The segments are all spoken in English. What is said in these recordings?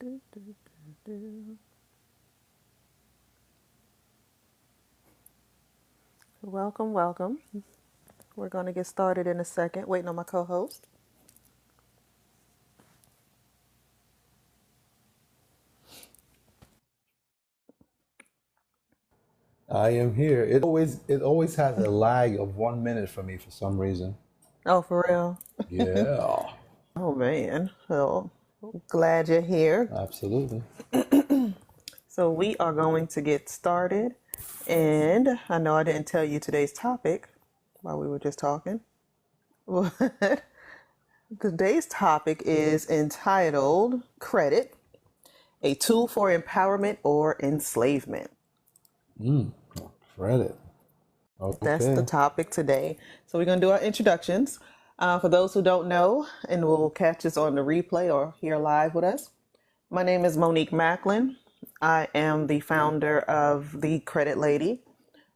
Do, do, do, do. Welcome, welcome. We're going to get started in a second. Waiting on my co-host. I am here. It always has a lag of 1 minute for me for some reason. Oh, for real? Yeah, Oh, man. Well, glad you're here. absolutely. So we are going to get started. And I know I didn't tell you today's topic while we were just talking. But today's topic is entitled Credit, a Tool for Empowerment or Enslavement. Mm, credit. That's the Okay. topic today. So we're going to do our introductions. For those who don't know and will catch us on the replay or here live with us, my name is Monique Macklin. I am the founder of The Credit Lady.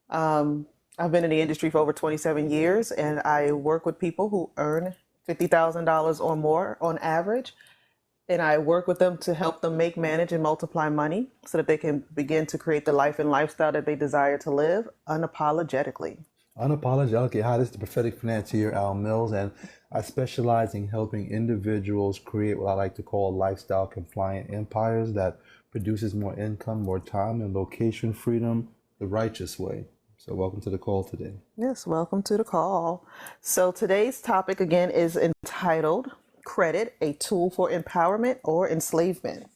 I've been in the industry for over 27 years and I work with people who earn $50,000 or more on average. And I work with them to help them make, manage, and multiply money so that they can begin to create the life and lifestyle that they desire to live unapologetically. Unapologetically. Hi, this is the Prophetic Financier, Al Mills, and I specialize in helping individuals create what I like to call lifestyle compliant empires that produces more income, more time, and location freedom the righteous way. So, welcome to the call today. Yes, welcome to the call. So today's topic again is entitled Credit, a Tool for Empowerment or Enslavement.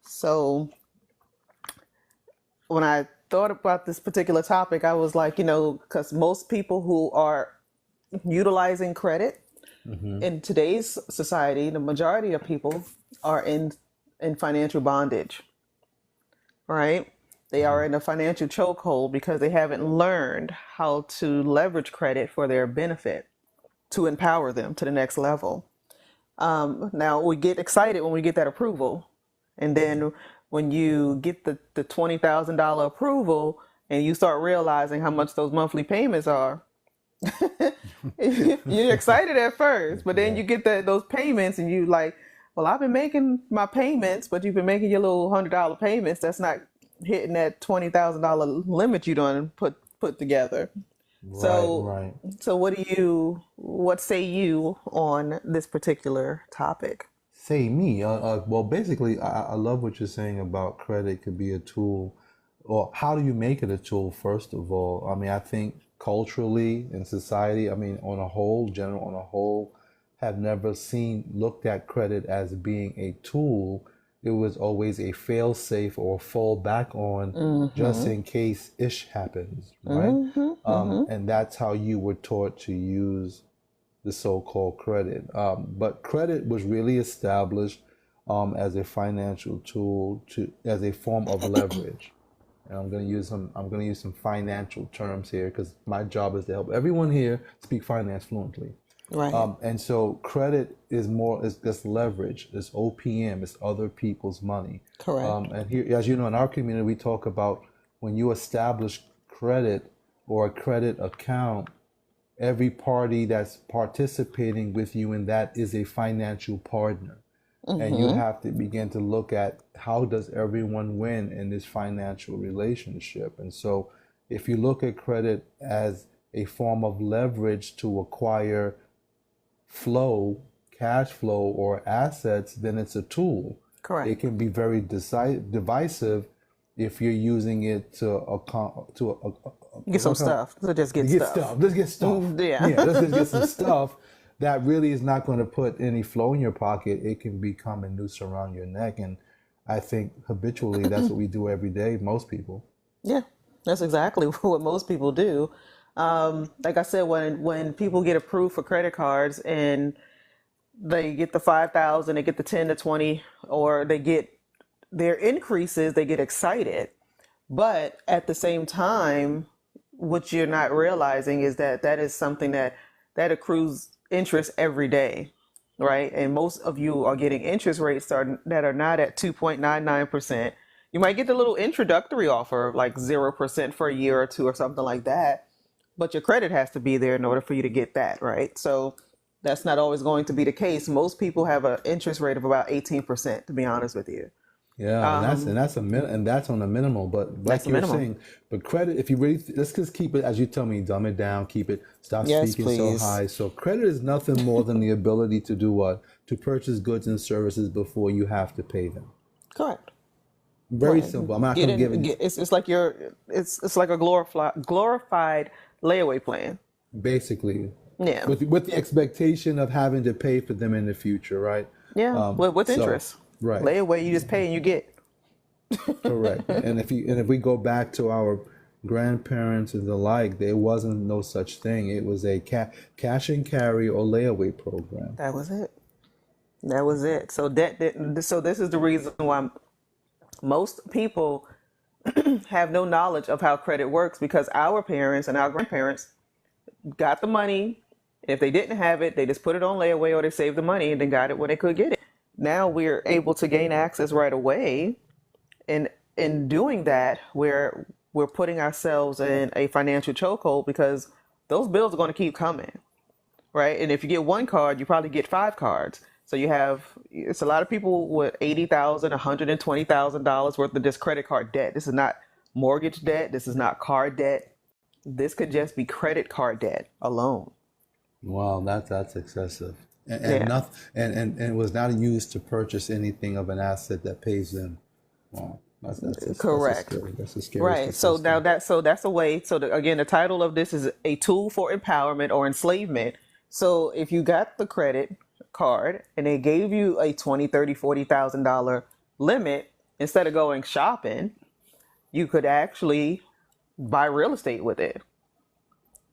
So when I thought about this particular topic, I was like, because most people who are utilizing credit in today's society, the majority of people are in financial bondage, right? They are in a financial chokehold because they haven't learned how to leverage credit for their benefit to empower them to the next level. Now we get excited when we get that approval. And then when you get the $20,000 approval and you start realizing how much those monthly payments are, you're excited at first, but then Yeah. you get those payments and you like, well, I've been making my payments, but you've been making your little $100 payments. That's not hitting that $20,000 limit you done put together. Right, So, right. so what say you on this particular topic? Say me. Well, basically, I love what you're saying about credit could be a tool. Well, how do you make it a tool, first of all? I mean, I think culturally in society, I mean, on a whole, have never looked at credit as being a tool. It was always a fail safe or fall back on just Mm-hmm. in case ish happens, right? Mm-hmm. Mm-hmm. And that's how you were taught to use the so-called credit. But credit was really established as a financial tool as a form of leverage. And I'm going to use some financial terms here because my job is to help everyone here speak finance fluently. Right. And so credit is just leverage. It's OPM. It's other people's money. Correct. And here, as you know, in our community, we talk about when you establish credit or a credit account, every party that's participating with you in that is a financial partner. And you Mm-hmm. have to begin to look at how does everyone win in this financial relationship. And so if you look at credit as a form of leverage to acquire flow, cash flow, or assets, then it's a tool. It Correct. can be very divisive if you're using it Get some stuff. So just to get get stuff. stuff. Let's get stuff. Yeah. Yeah, let's just get some stuff that really is not going to put any flow in your pocket. It can become a noose around your neck. And I think habitually that's what we do every day, most people. Yeah. That's exactly what most people do. Like I said, when people get approved for credit cards and they get the 5,000, they get the 10 to 20, or they get their increases, they get excited. But at the same time, what you're not realizing is that that is something that accrues interest every day, right? And most of you are getting interest rates that are not at 2.99%. You might get the little introductory offer of like 0% for a year or two or something like that, but your credit has to be there in order for you to get that, right? So that's not always going to be the case. Most people have an interest rate of about 18%, to be honest with you. Yeah, and that's on a minimal. But That's like the you're minimum. saying, but credit, if you really, let's just keep it as you tell me, dumb it down, keep it, stop Yes, speaking so please. high. So credit is nothing more than the ability to do what? To purchase goods and services before you have to pay them. Correct. Very Right. simple. I'm not Get going to give in. it It's like it's like a glorified layaway plan. basically Yeah. with the expectation of having to pay for them in the future, right? Yeah. With So interest. right. Layaway, you just pay and you get. Correct. And if we go back to our grandparents and the like, there wasn't no such thing. It was a cash and carry or layaway program. That was it. That was it. So so this is the reason why most people have no knowledge of how credit works, because our parents and our grandparents got the money. If they didn't have it, they just put it on layaway or they saved the money and then got it when they could get it. Now we're able to gain access right away. And in doing that, we're putting ourselves in a financial chokehold because those bills are going to keep coming, right? And if you get one card, you probably get five cards. So it's a lot of people with $80,000, $120,000 worth of this credit card debt. This is not mortgage debt. This is not car debt. This could just be credit card debt alone. Wow, that's excessive. And Yeah. nothing and was not used to purchase anything of an asset that pays them. Wow. Correct. That's a scary Right. So now statistic. that's a way. So again, the title of this is a tool for empowerment or enslavement. So if you got the credit card and they gave you a 20, 30, $40,000 limit, instead of going shopping, you could actually buy real estate with it.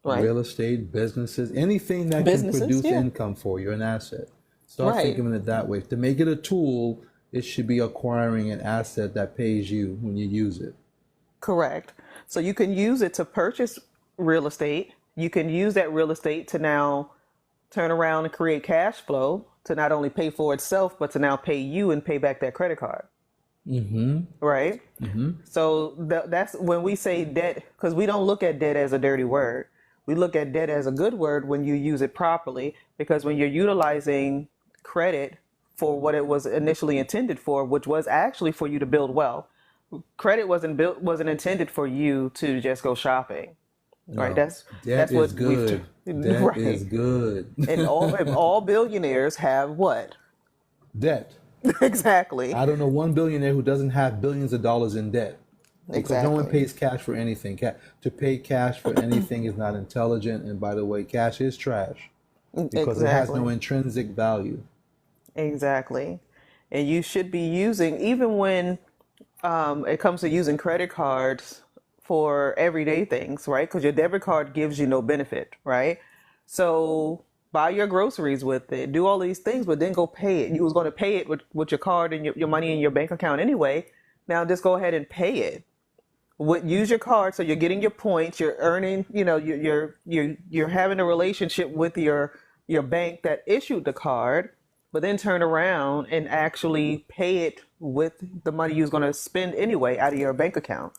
Right. Real estate, businesses, anything that can Businesses. produce Yeah. income for you, an asset. Start Right. thinking of it that way. To make it a tool, it should be acquiring an asset that pays you when you use it. Correct. So you can use it to purchase real estate. You can use that real estate to now turn around and create cash flow to not only pay for itself, but to now pay you and pay back that credit card. Right? So that's when we say debt, because we don't look at debt as a dirty word. We look at debt as a good word when you use it properly, because when you're utilizing credit for what it was initially intended for, which was actually for you to build wealth. Credit wasn't intended for you to just go shopping. Right? No, That's debt is what good. Debt right. is good. And all billionaires have what? Debt. Exactly. I don't know one billionaire who doesn't have billions of dollars in debt. Because no one Exactly. pays cash for anything. To pay cash for anything is not intelligent. And by the way, cash is trash because it has no Exactly. intrinsic value. Exactly. And you should be using, even when it comes to using credit cards for everyday things, right? Because your debit card gives you no benefit, right? So buy your groceries with it, do all these things, but then go pay it. You was going to pay it with your card and your money in your bank account anyway. Now just go ahead and pay it. Use your card, so you're getting your points. You're earning. You're having a relationship with your bank that issued the card, but then turn around and actually pay it with the money you was going to spend anyway out of your bank account.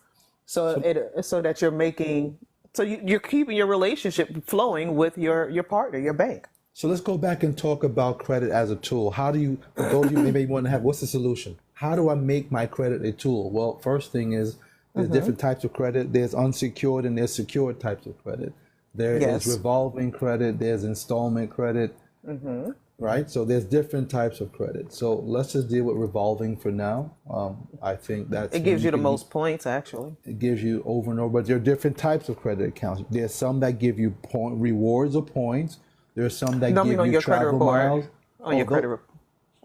So that you're making, you're keeping your relationship flowing with your partner, your bank. So let's go back and talk about credit as a tool. How do you, for those of you maybe want to have, what's the solution? How do I make my credit a tool? Well, first thing is there's different types of credit. There's unsecured and there's secured types of credit. There is Yes. revolving credit. There's installment credit, right? So there's different types of credit. So let's just deal with revolving for now. I think that's It when gives you the can most points, actually. it gives you over and over, but there are different types of credit accounts. There's some that give you rewards or points. There are some that No, I mean give on you your credit travel report. miles. On your credit report.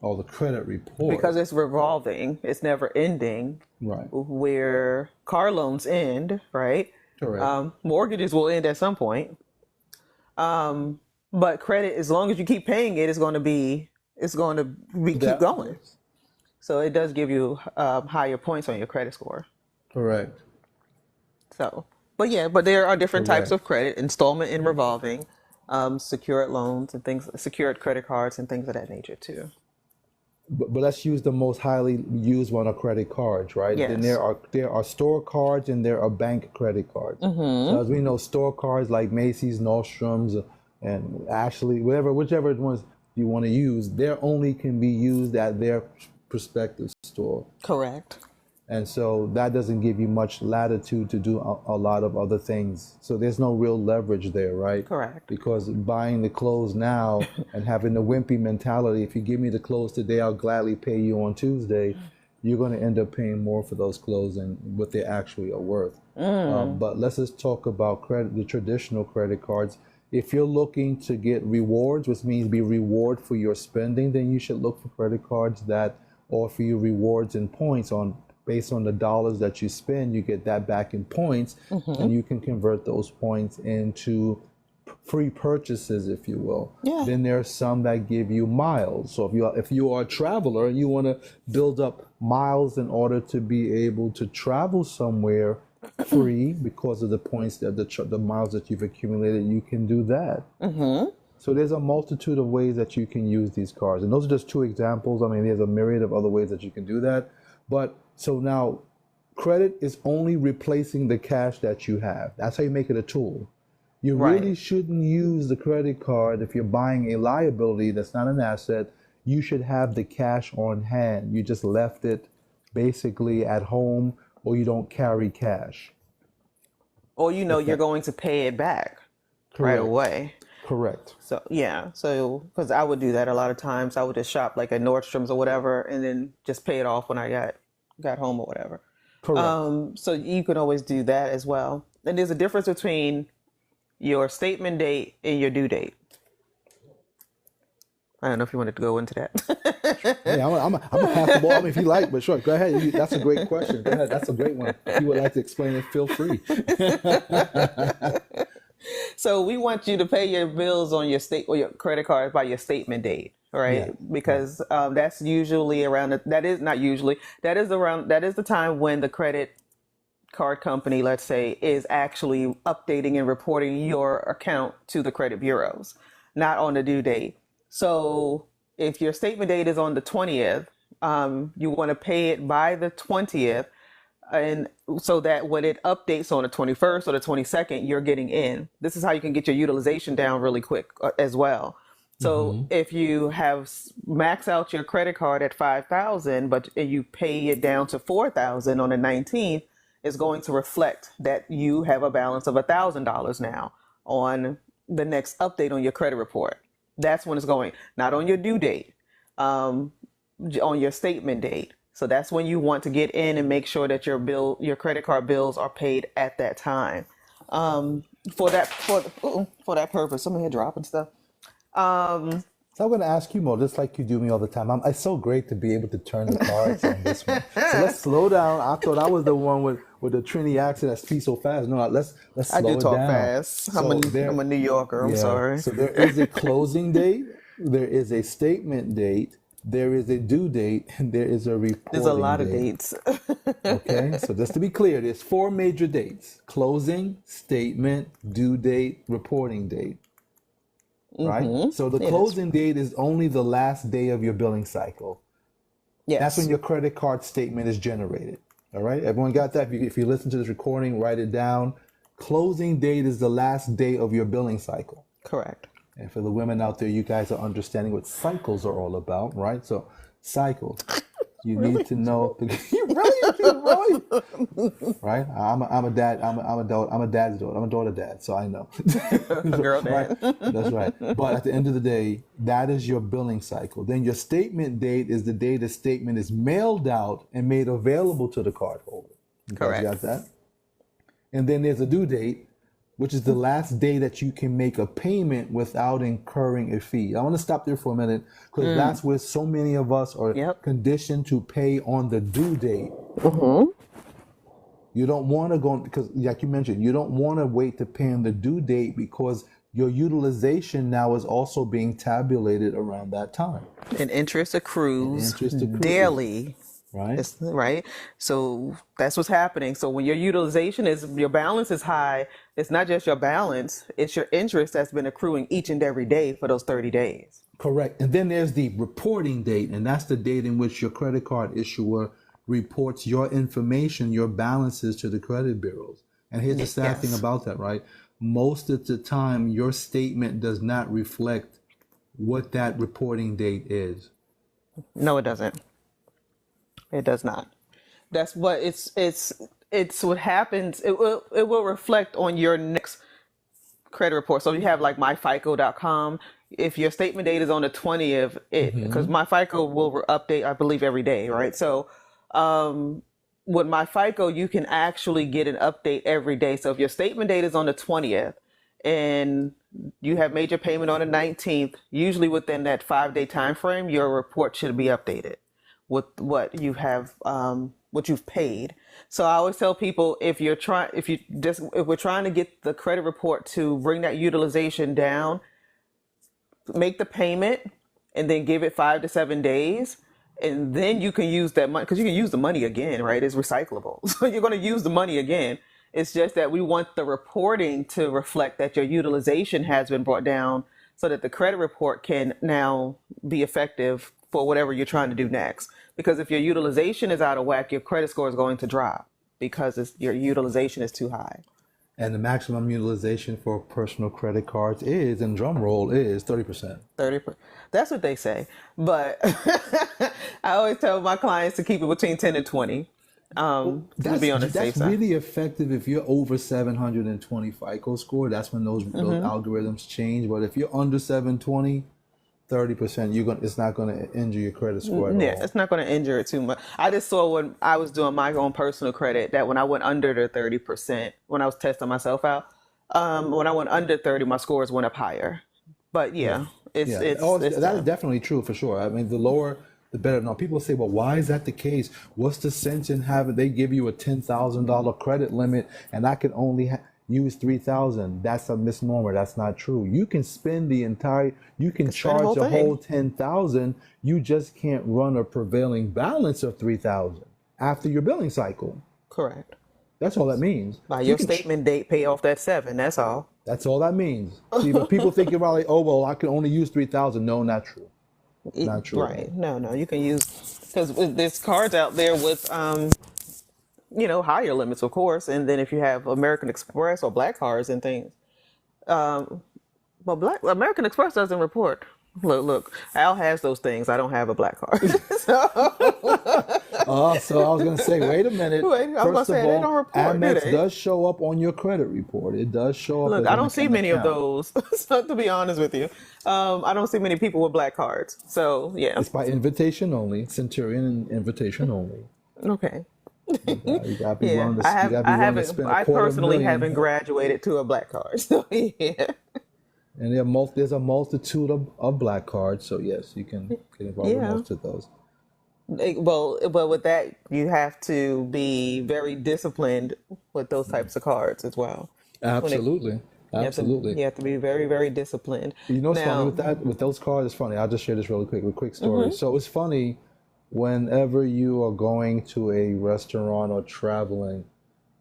Oh, the credit report. Because it's revolving, it's never ending. Right. Where car loans end, right? Correct. Mortgages will end at some point. But credit, as long as you keep paying it, keep That- going. So it does give you higher points on your credit score. Correct. So, but there are different types Correct. of credit: installment and revolving, secured loans and things, secured credit cards and things of that nature too. But let's use the most highly used one, are credit cards, right? Then Yes. there are store cards and there are bank credit cards. So as we know, store cards like Macy's, Nordstrom's, and Ashley, whichever ones you want to use, they only can be used at their prospective store. Correct. And so that doesn't give you much latitude to do a lot of other things. So there's no real leverage there, right? Correct. Because buying the clothes now and having the wimpy mentality, if you give me the clothes today, I'll gladly pay you on Tuesday, you're going to end up paying more for those clothes than what they actually are worth. But let's just talk about credit, the traditional credit cards. If you're looking to get rewards, which means be reward for your spending, then you should look for credit cards that offer you rewards and points based on the dollars that you spend. You get that back in points, and you can convert those points into free purchases, if you will. Yeah. Then there are some that give you miles. So if you are a traveler and you want to build up miles in order to be able to travel somewhere free because of the points that the miles that you've accumulated, you can do that. So there's a multitude of ways that you can use these cards, and those are just two examples. I mean, there's a myriad of other ways that you can do that. But so now, credit is only replacing the cash that you have. That's how you make it a tool. You really shouldn't use the credit card if you're buying a liability that's not an asset. You should have the cash on hand. You just left it basically at home, or you don't carry cash. Or you're going to pay it back right away. Correct. So yeah, so because I would do that a lot of times. I would just shop like at Nordstrom's or whatever, and then just pay it off when I got home or whatever. Correct. So you can always do that as well. And there's a difference between your statement date and your due date. I don't know if you wanted to go into that. Hey, I'm a pass the ball. I mean, if you like, but sure, go ahead. That's a great question. Go ahead. That's a great one. If you would like to explain it, feel free. So we want you to pay your bills on your your credit card by your statement date, right? Yeah. Because that's usually around that is the time when the credit card company, let's say, is actually updating and reporting your account to the credit bureaus, not on the due date. So if your statement date is on the 20th, you want to pay it by the 20th. And so that when it updates on the 21st or the 22nd, you're getting in. This is how you can get your utilization down really quick as well. So if you have max out your credit card at 5,000, but you pay it down to 4,000 on the 19th, it's going to reflect that you have a balance of $1,000 now on the next update on your credit report. That's when it's going, not on your due date, on your statement date. So that's when you want to get in and make sure that your credit card bills are paid at that time. For that purpose, I'm here dropping stuff. So I'm going to ask you, Mo, just like you do me all the time. It's so great to be able to turn the cards on this one. So let's slow down. I thought I was the one with the Trinity accent that speaks so fast. No, let's slow it down. I do talk fast. I'm a New Yorker. I'm sorry. So there is a closing date. There is a statement date. There is a due date, and there is a reporting date. There's a lot of dates. Okay, so just to be clear, there's 4 major dates: closing, statement, due date, reporting date. Right? So the closing date is only the last day of your billing cycle. Yes. That's when your credit card statement is generated. All right? Everyone got that? If you listen to this recording, write it down. Closing date is the last day of your billing cycle. Correct. And for the women out there, you guys are understanding what cycles are all about, right? So cycles. You need to know. You really, right? I'm a dad. I'm a dad's daughter. I'm a daughter dad, so I know. Girl dad. Right? That's right. But at the end of the day, that is your billing cycle. Then your statement date is the day the statement is mailed out and made available to the cardholder. You guys got that? And then there's a due date, which is the last day that you can make a payment without incurring a fee. I want to stop there for a minute because that's where so many of us are conditioned to pay on the due date. You don't want to go, because like you mentioned, you don't want to wait to pay on the due date because your utilization now is also being tabulated around that time. And interest accrues daily. Right. Right. So that's what's happening. So when your your balance is high, it's not just your balance, it's your interest that's been accruing each and every day for those 30 days. Correct. And then there's the reporting date, and that's the date in which your credit card issuer reports your information, your balances to the credit bureaus. And here's the sad thing about that, right? Most of the time, your statement does not reflect what that reporting date is. No, it doesn't. It does not. That's what it's what happens. It will reflect on your next credit report. So you have like myfico.com. If your statement date is on the 20th, because Hmm. my FICO will update, I believe, every day, right? So with my FICO, you can actually get an update every day. So if your statement date is on the 20th and you have made your payment on the 19th, usually within that 5 day time frame, your report should be updated with what you've paid. So I always tell people, if we're trying to get the credit report to bring that utilization down, make the payment and then give it 5 to 7 days. And then you can use that money, because you can use the money again, right? It's recyclable. So you're going to use the money again. It's just that we want the reporting to reflect that your utilization has been brought down so that the credit report can now be effective for whatever you're trying to do next. Because if your utilization is out of whack, your credit score is going to drop because your utilization is too high. And the maximum utilization for personal credit cards is, and drum roll, is 30%. 30. That's what they say. But I always tell my clients to keep it between 10 and 20 to That's be on the safe that's side. really effective if you're over 720 FICO score. That's when those algorithms change. But if you're under 720, 30%, it's not gonna injure your credit score at Yeah, all. it's not going to injure it too much. I just saw when I was doing my own personal credit that when I went under the 30%, when I was testing myself out, when I went under 30, my scores went up higher. But Yeah. yeah, it's Yeah. it's Oh, it's that is the definitely true for sure. I mean, the lower, the better. Now, people say, well, why is that the case? What's the sense in having they give you a $10,000 credit limit and I can only use 3,000? That's a misnomer. That's not true. You can spend you can spend the charge whole the whole thing. 10,000. You just can't run a prevailing balance of 3,000 after your billing cycle. Correct. That's all that means. By You your can. statement date, pay off that seven. That's all. That's all that means. See, but people think about like, oh well, I can only use 3,000. No, not true. Not true at Right. all. No, no, you can use, because there's cards out there with higher limits, of course, and then if you have American Express or Black cards and things. Well, Black American Express doesn't report. Look, Al has those things. I don't have a Black card. So I was going to say, wait a minute. Wait, I was gonna First of say they don't all, report, do Amex they? does show up on your credit report. It does show up Look, as I don't see an many of account. those. So, to be honest with you, I don't see many people with Black cards. So yeah, It's by invitation only, Centurion and invitation only. okay. You gotta be Yeah, willing to, I you have. gotta be I willing to haven't. spend a I quarter of a personally million. haven't graduated to a Black card. So yeah. And there's a multitude of black cards. So yes, you can get involved with Yeah. most of those. Well, with that, you have to be very disciplined with those types of cards as well. When it, Absolutely. Absolutely. you have to be very, very disciplined. You know what's funny with Now, that? With those cards, it's funny. I'll just share this really quick, a quick story. So it's funny whenever you are going to a restaurant or traveling,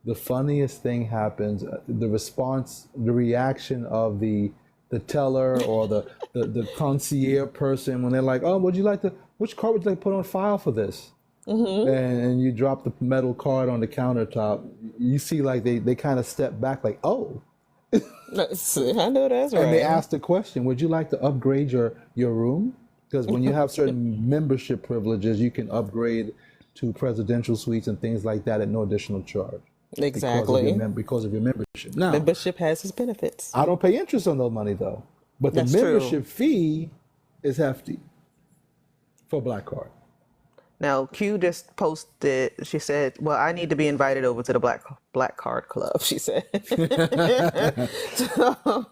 the funniest thing happens. The response, the reaction of the teller or the concierge person when they're like, "Oh, which card would you like to put on file for this?" And you drop the metal card on the countertop. You see, like they kind of step back, like, "Oh." I know that's And they right. ask the question, would you like to upgrade your room? Because when you have certain membership privileges, you can upgrade to presidential suites and things like that at no additional charge Exactly. because of your membership. Now, Membership has its benefits. I don't pay interest on those money though, but the That's true. membership fee is hefty for Black Card. Now, Q just posted. She said, "Well, I need to be invited over to the Black Card Club." She said.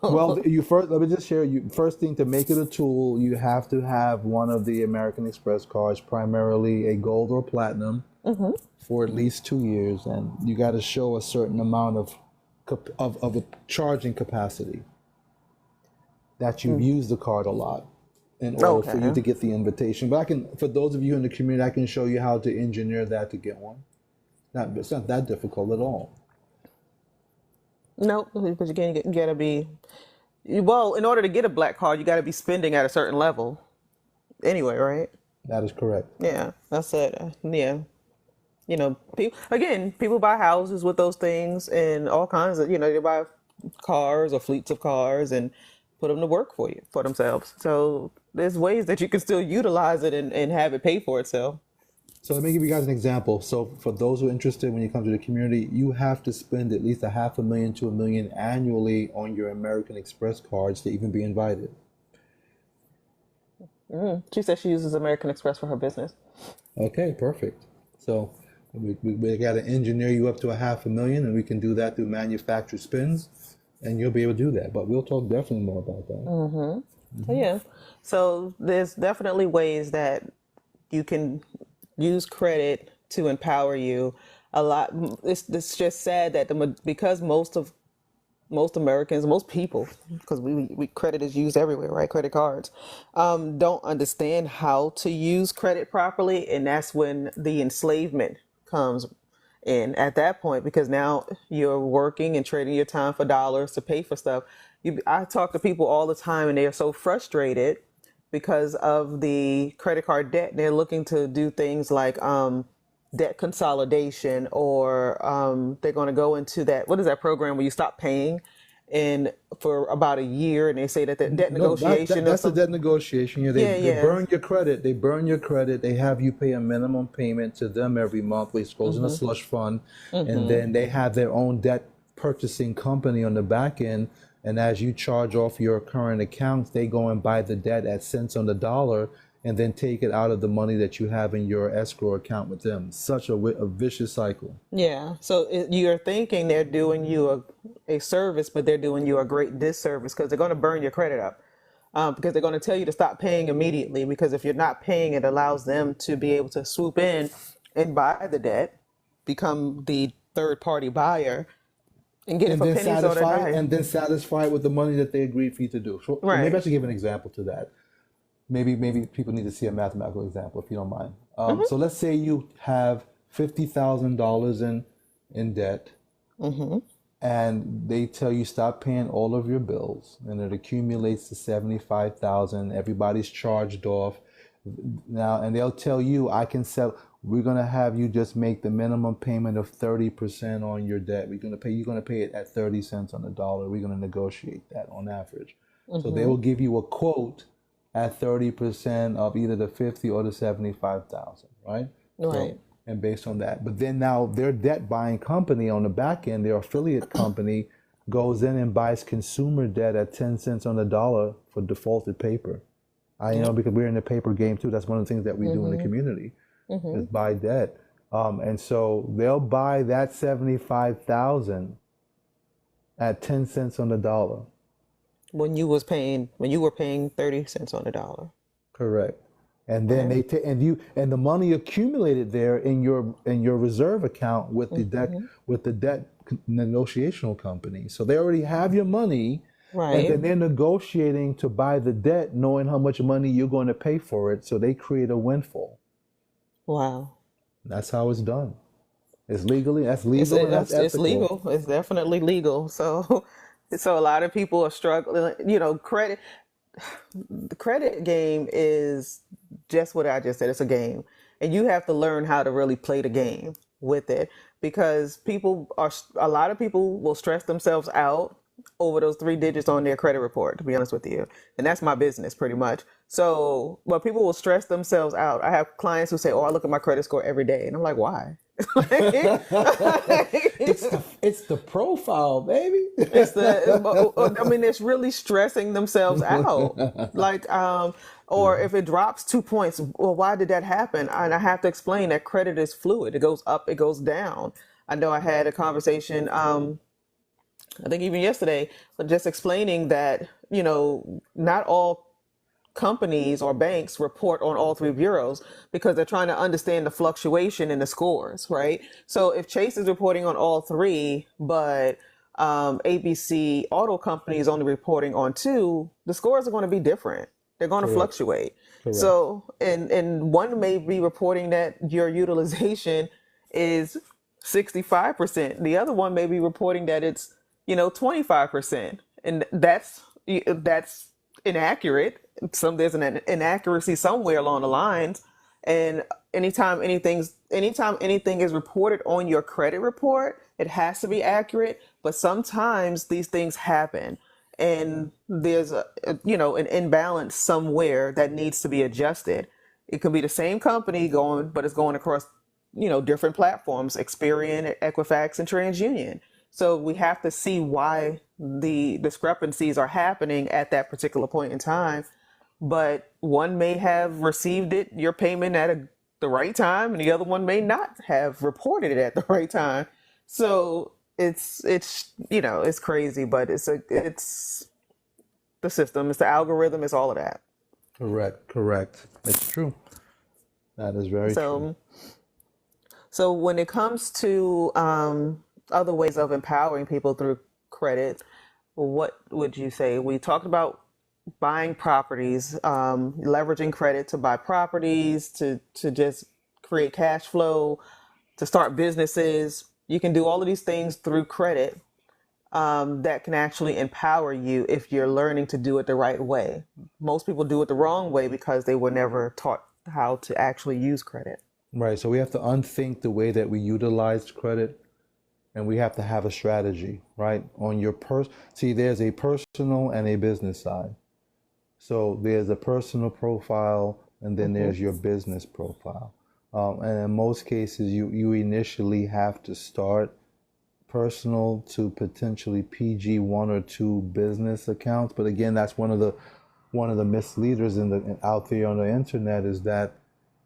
Well, you first let me just share. You first thing to make it a tool, you have to have one of the American Express cards, primarily a gold or platinum, for at least 2 years, and you got to show a certain amount of a charging capacity that you've used the card a lot in order for you Okay. to get the invitation. But for those of you in the community, I can show you how to engineer that to get one. It's not that difficult at all. No, because you gotta be. Well, in order to get a Black Card, you gotta be spending at a certain level. Anyway, right? That is correct. Yeah, that's it. Yeah. People buy houses with those things and all kinds of, they buy cars or fleets of cars and put them to work for themselves. So there's ways that you can still utilize it and have it pay for itself. So let me give you guys an example. So for those who are interested, when you come to the community, you have to spend at least a half a million to a million annually on your American Express cards to even be invited. She said she uses American Express for her business. Okay, perfect. So we got to engineer you up to a half a million, and we can do that through manufacturer spins, and you'll be able to do that. But we'll talk definitely more about that. So yeah, so there's definitely ways that you can use credit to empower you. A lot. It's just sad that because most Americans, most people, because we credit is used everywhere, right? Credit cards, don't understand how to use credit properly, and that's when the enslavement comes in at that point, because now you're working and trading your time for dollars to pay for stuff. I talk to people all the time, and they are so frustrated because of the credit card debt. They're looking to do things like debt consolidation, or they're going to go into that, what is that program where you stop paying and for about a year, and they say that the debt No, negotiation or that's the something. debt negotiation. You know, Yeah, they yeah. burn your credit. They burn your credit. They have you pay a minimum payment to them every month, which goes in a slush fund, and then they have their own debt purchasing company on the back end. And as you charge off your current accounts, they go and buy the debt at cents on the dollar, and then take it out of the money that you have in your escrow account with them. Such a vicious cycle. Yeah. So you're thinking they're doing you a service, but they're doing you a great disservice, because they're going to burn your credit up. Because they're going to tell you to stop paying immediately, because if you're not paying, it allows them to be able to swoop in and buy the debt, become the third party buyer, and get it and for then pennies on a satisfy dime. and then satisfy it with the money that they agreed for you to do. So maybe I Right. should give an example to that. Maybe people need to see a mathematical example if you don't mind. So let's say you have $50,000 in debt, and they tell you stop paying all of your bills, and it accumulates to 75,000. Everybody's charged off now, and they'll tell you, I can sell. We're gonna have you just make the minimum payment of 30% on your debt. You're gonna pay it at 30 cents on the dollar. We're gonna negotiate that on average. So they will give you a quote at 30% of either the 50 or the 75,000, right? So, Right. and based on that, but then now their debt buying company on the back end, their affiliate company, goes in and buys consumer debt at 10 cents on the dollar for defaulted paper. I know, Yep. because we're in the paper game too. That's one of the things that we do in the community is buy debt. And so they'll buy that 75,000 at 10 cents on the dollar. When you were paying 30 cents on the dollar. Correct. And then Right. they take and the money accumulated there in your reserve account with the debt negotiational company. So they already have your money, and Right. then they're negotiating to buy the debt, knowing how much money you're going to pay for it. So they create a windfall. Wow. That's how it's done. It's legally, that's It's legal, and that's it's ethical. legal. It's definitely legal. So so a lot of people are struggling. Credit, the credit game is just what I just said. It's a game, and you have to learn how to really play the game with it, because a lot of people will stress themselves out over those three digits on their credit report, to be honest with you. And that's my business pretty much. So, but people will stress themselves out. I have clients who say, "Oh, I look at my credit score every day." And I'm like, "Why?" It's the profile, baby. It's I mean, it's really stressing themselves out. Like, or if it drops 2 points, well, why did that happen? And I have to explain that credit is fluid. It goes up, it goes down. I know I had a conversation, I think even yesterday, but just explaining that, not all companies or banks report on all three bureaus, because they're trying to understand the fluctuation in the scores, right? So if Chase is reporting on all three, but ABC Auto Company is only reporting on two, the scores are going to be different. They're going to Correct. fluctuate. Correct. So, and one may be reporting that your utilization is 65%. The other one may be reporting that it's, 25%. And that's inaccurate. There's an inaccuracy somewhere along the lines. And anytime anything is reported on your credit report, it has to be accurate. But sometimes these things happen, and there's an imbalance somewhere that needs to be adjusted. It could be the same company going, but it's going across, different platforms, Experian, Equifax, and TransUnion. So we have to see why the discrepancies are happening at that particular point in time. But one may have received your payment at the right time, and the other one may not have reported it at the right time. So it's crazy, but it's the system, it's the algorithm, it's all of that. Correct. It's true. That is very true. So so when it comes to other ways of empowering people through credit, what would you say? We talked about buying properties, leveraging credit to buy properties, to just create cash flow, to start businesses. You can do all of these things through credit, that can actually empower you if you're learning to do it the right way. Most people do it the wrong way because they were never taught how to actually use credit. Right. So we have to unthink the way that we utilize credit, and we have to have a strategy, right? On your see, there's a personal and a business side. So there's a personal profile, and then there's your business profile. And in most cases, you initially have to start personal to potentially PG one or two business accounts. But again, that's one of the misleaders out there on the internet, is that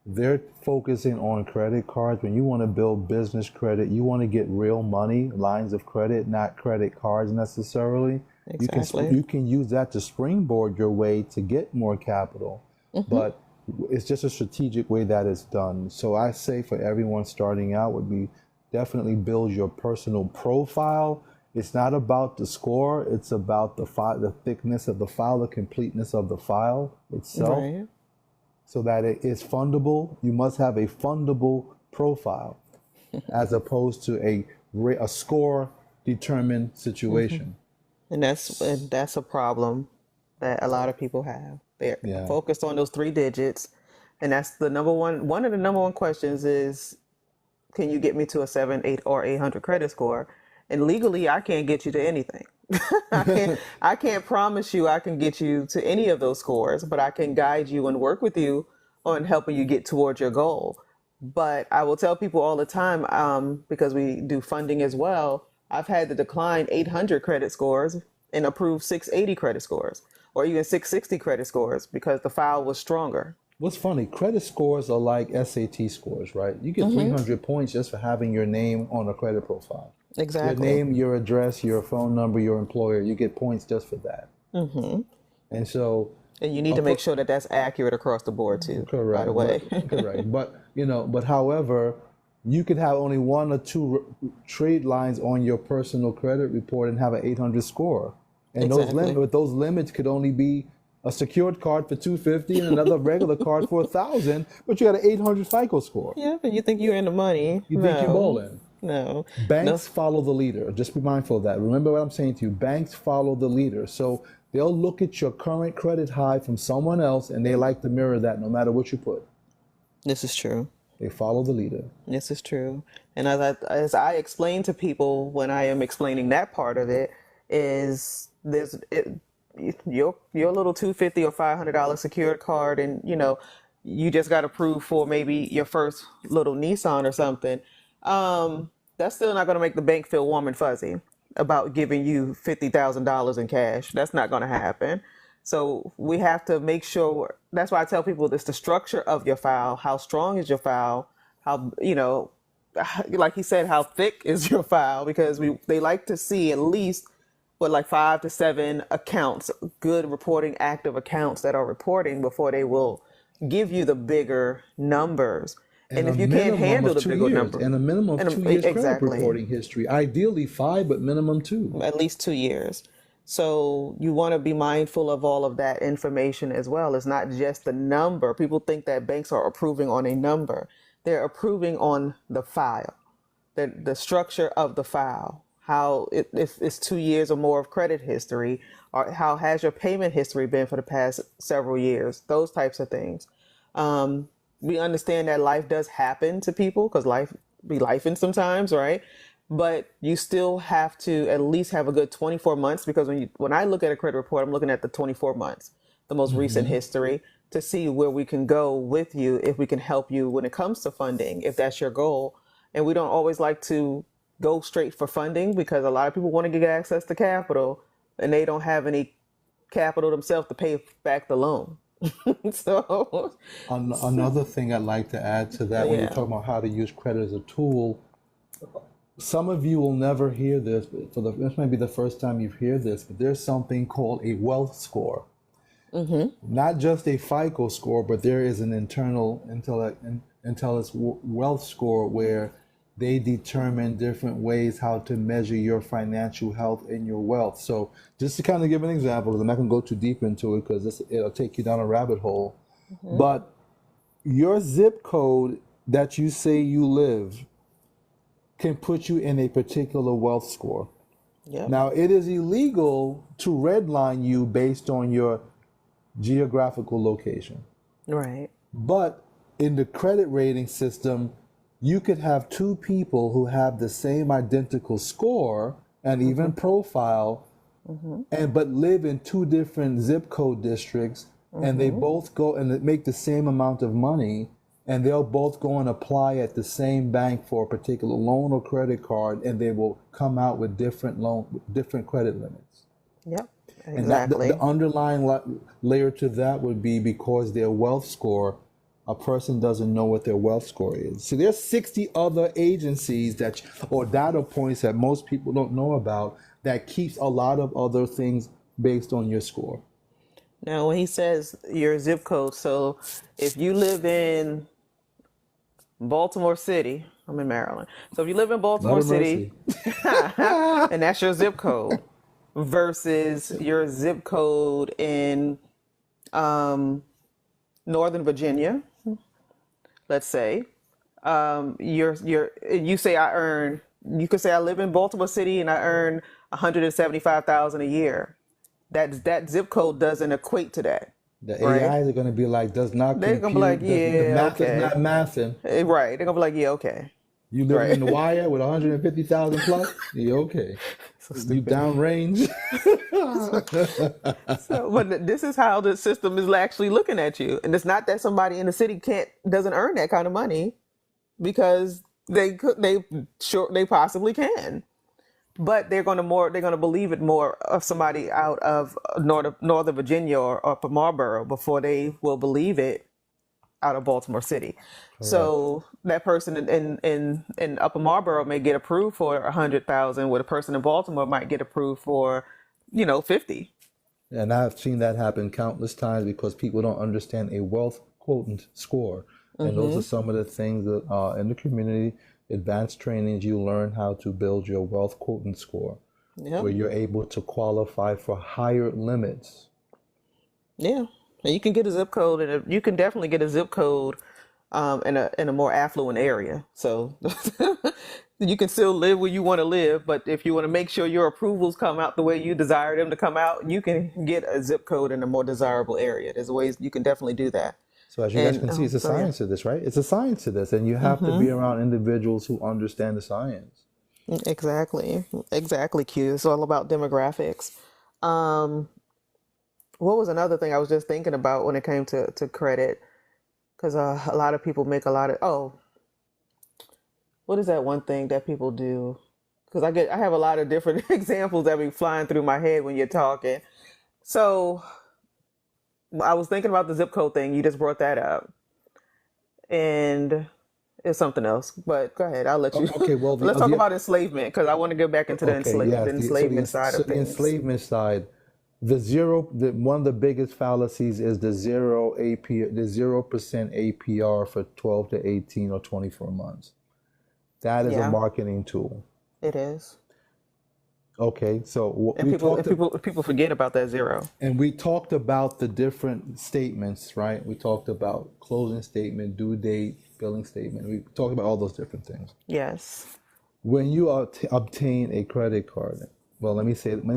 they're focusing on credit cards. When you want to build business credit, you want to get real money, lines of credit, not credit cards necessarily. Exactly. You can use that to springboard your way to get more capital, but it's just a strategic way that it's done. So I say for everyone starting out would be definitely build your personal profile. It's not about the score. It's about the thickness of the file, the completeness of the file itself. Right. So that it is fundable. You must have a fundable profile as opposed to a score determined situation. And that's a problem that a lot of people have. They're Yeah. focused on those three digits, and that's the number one. One of the number one questions is, can you get me to a 7, 8, or 800 credit score? And legally, I can't get you to anything. I can't promise you I can get you to any of those scores, but I can guide you and work with you on helping you get towards your goal. But I will tell people all the time, because we do funding as well, I've had to decline 800 credit scores and approve 680 credit scores, or even 660 credit scores, because the file was stronger. What's funny, credit scores are like SAT scores, right? You get 300 points just for having your name on a credit profile. Exactly. Your name, your address, your phone number, your employer, you get points just for that. And so, And you need to make sure that that's accurate across the board too, correct, by the way. correct. But however, you could have only one or two trade lines on your personal credit report and have an 800 score. And Exactly. those limits could only be a secured card for 250 and another regular card for 1,000, but you got an 800 FICO score. Yeah, but you think you're in the money. You think you're bowling. No. Banks follow the leader. Just be mindful of that. Remember what I'm saying to you. Banks follow the leader. So they'll look at your current credit high from someone else, and they like to mirror that no matter what you put. This is true. They follow the leader. This is true. And as I explain to people when I am explaining that part of it, is your little $250 or $500 secured card, and you just got approved for maybe your first little Nissan or something. That's still not going to make the bank feel warm and fuzzy about giving you $50,000 in cash. That's not going to happen. So we have to make sure. That's why I tell people it's the structure of your file. How strong is your file? How, like he said, how thick is your file? Because they like to see at least like 5 to 7 accounts, good reporting, active accounts that are reporting before they will give you the bigger numbers. And if you can't handle the bigger number, and a minimum of 2 years exactly. credit reporting history, ideally 5, but minimum 2. At least 2 years. So you want to be mindful of all of that information as well. It's not just the number. People think that banks are approving on a number. They're approving on the file, the structure of the file, how if it's 2 years or more of credit history, or how has your payment history been for the past several years, those types of things. We understand that life does happen to people because life be lifing sometimes, right? But you still have to at least have a good 24 months, because when I look at a credit report, I'm looking at the 24 months, the most recent history. to see where we can go with you, if we can help you when it comes to funding, if that's your goal. And we don't always like to go straight for funding because a lot of people want to get access to capital and they don't have any capital themselves to pay back the loan. So, Another thing I'd like to add to that, when you're yeah. talking about how to use credit as a tool, some of you will never hear this, but this may be the first time you've heard this, but there's something called a wealth score. Not just a FICO score, but there is an internal Intellis wealth score where they determine different ways how to measure your financial health and your wealth. So just to kind of give an example, because I'm not going to go too deep into it because it'll take you down a rabbit hole. But your zip code that you say you live can put you in a particular wealth score. Yep. Now, it is illegal to redline you based on your geographical location. Right. But in the credit rating system, you could have two people who have the same identical score and even profile, and but live in two different zip code districts, and they both go and make the same amount of money, and they'll both go and apply at the same bank for a particular loan or credit card, and they will come out with different credit limits. Yep. And that, Exactly. the underlying layer to that would be because their wealth score, a person doesn't know what their wealth score is. So there's 60 other agencies or data points that most people don't know about that keeps a lot of other things based on your score. Now, when he says your zip code, so if you live in Baltimore City, I'm in Maryland. So if you live in Baltimore Lord of City, and that's your zip code, versus your zip code in Northern Virginia, let's say, you say you could say I live in Baltimore City and I earn 175,000 a year. That zip code doesn't equate to that. The Right? AIs are going to be like, does not They're compute. gonna be like, The yeah, math is okay. not mathing. Right. They're gonna be like, yeah, okay. You living Right. in the wire with 150,000 plus? Yeah, okay. So You stupid. downrange? So, but this is how the system is actually looking at you, and it's not that somebody in the city doesn't earn that kind of money, because they possibly can, but they're gonna believe it more of somebody out of Northern Virginia or Upper Marlboro before they will believe it out of Baltimore City. So that person in Upper Marlboro may get approved for 100,000, where the person in Baltimore might get approved for 50. And I've seen that happen countless times because people don't understand a wealth quotient score. And those are some of the things that in the community advanced trainings, you learn how to build your wealth quotient score, Yep. where you're able to qualify for higher limits. Yeah, and you can get a zip code, and you can definitely get a zip code in a more affluent area. So you can still live where you want to live, but if you want to make sure your approvals come out the way you desire them to come out, you can get a zip code in a more desirable area. There's ways you can definitely do that. So as you guys And can see, it's a so yeah. science to this, right? It's a science to this, and you have to be around individuals who understand the science. Exactly, Q. It's all about demographics. Um, what was another thing I was just thinking about when it came to credit? Because a lot of people make a lot of, what is that one thing that people do? Because I have a lot of different examples that be flying through my head when you're talking. So I was thinking about the zip code thing. You just brought that up, and it's something else. But go ahead. I'll let you. Okay, well, Let's talk about enslavement, because I want to get back into the okay, yes. enslavement side of The things. enslavement side, one of the biggest fallacies is the 0% APR for 12 to 18 or 24 months. That is a Yeah, marketing tool. it is. Okay, so And people forget about that zero. we talked about the different statements, right? We talked about closing statement, due date, billing statement. We talked about all those different things. Yes. When you obtain a credit card, well, let me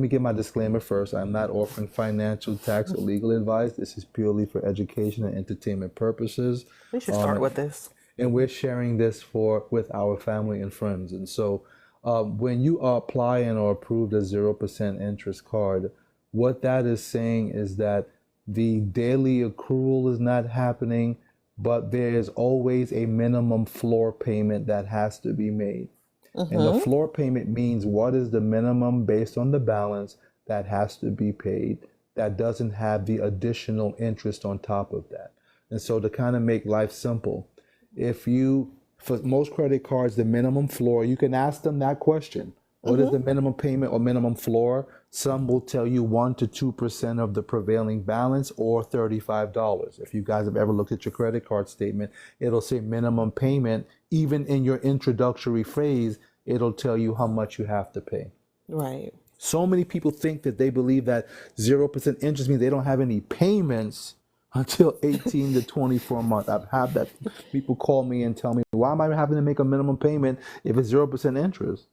give my disclaimer first. I'm not offering financial, tax, or legal advice. This is purely for education and entertainment purposes. We should start with this. And we're sharing this with our family and friends. And so when you are applying or approved a 0% interest card, what that is saying is that the daily accrual is not happening, but there is always a minimum floor payment that has to be made. And the Mm-hmm. floor payment means what is the minimum based on the balance that has to be paid that doesn't have the additional interest on top of that. And so to kind of make life simple, if you, for most credit cards, the minimum floor, you can ask them that question. What is Mm-hmm. the minimum payment or minimum floor? Some will tell you 1 to 2% of the prevailing balance or $35. If you guys have ever looked at your credit card statement, it'll say minimum payment. Even in your introductory phrase, it'll tell you how much you have to pay. Right. So many people think that they believe that 0% interest means they don't have any payments until 18 to 24 months. I've had that people call me and tell me, why am I having to make a minimum payment if it's 0% interest?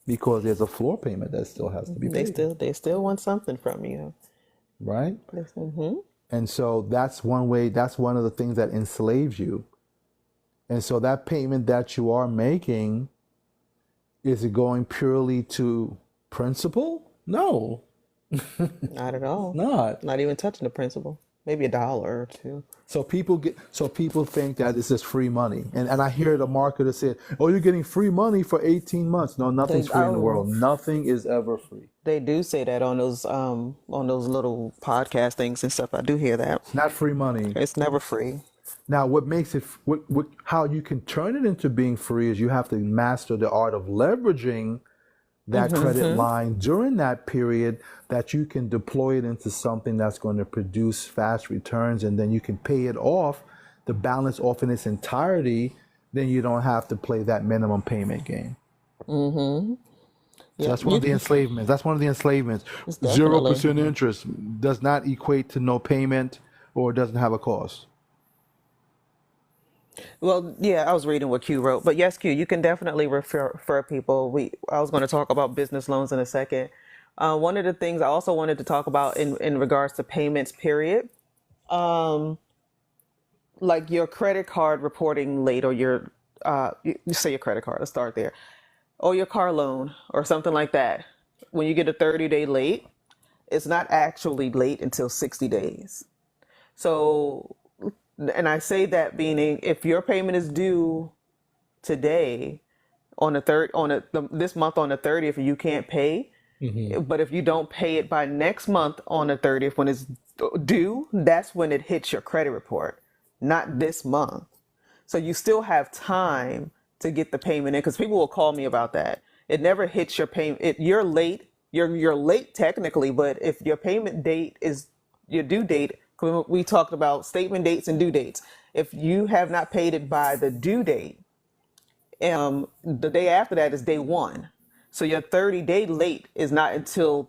Because there's a floor payment that still has to be paid, They still want something from you. right? Mm-hmm. And so that's one way, that's one of the things that enslaves you. And so that payment that you are making, is it going purely to principal? No, Not at all. not. Not even touching the principal. Maybe $1 or two. So people think that this is free money. And I hear the marketer say, oh, you're getting free money for 18 months. No, nothing's free in the Oh, world. Nothing is ever free. they do say that on those little podcast things and stuff. I do hear that. It's not free money. It's never free. Now, what makes it, how you can turn it into being free is you have to master the art of leveraging that credit Mm-hmm. line during that period that you can deploy it into something that's going to produce fast returns, and then you can pay it off, the balance off in its entirety. Then you don't have to play that minimum payment game. Mm-hmm. So Yeah, that's one of the enslavements. That's one of the enslavements. it's Zero definitely. percent interest does not equate to no payment or doesn't have a cost. Well, yeah, I was reading what Q wrote, but yes, Q, you can definitely refer people. I was going to talk about business loans in a second. One of the things I also wanted to talk about in regards to payments, period, like your credit card reporting late, or you say your credit card. Let's start there, or your car loan, or something like that. When you get a 30-day late, it's not actually late until 60 days. So, and I say that meaning if your payment is due today on the third on this month on the 30th, you can't pay. But if you don't pay it by next month on the 30th when it's due, that's when it hits your credit report, not this month. So you still have time to get the payment in, because people will call me about that. It never hits your payment. You're late. You're late technically, but if your payment date is your due date, we talked about statement dates and due dates. If you have not paid it by the due date, the day after that is day one. So your 30-day late is not until,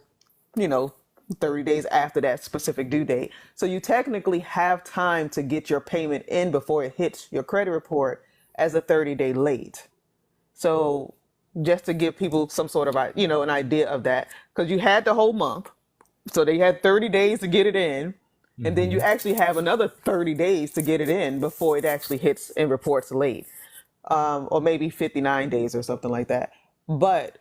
you know, 30 days after that specific due date. So you technically have time to get your payment in before it hits your credit report as a 30-day late. So just to give people some sort of, an idea of that, because you had the whole month. So they had 30 days to get it in. And then you actually have another 30 days to get it in before it actually hits and reports late, or maybe 59 days or something like that. But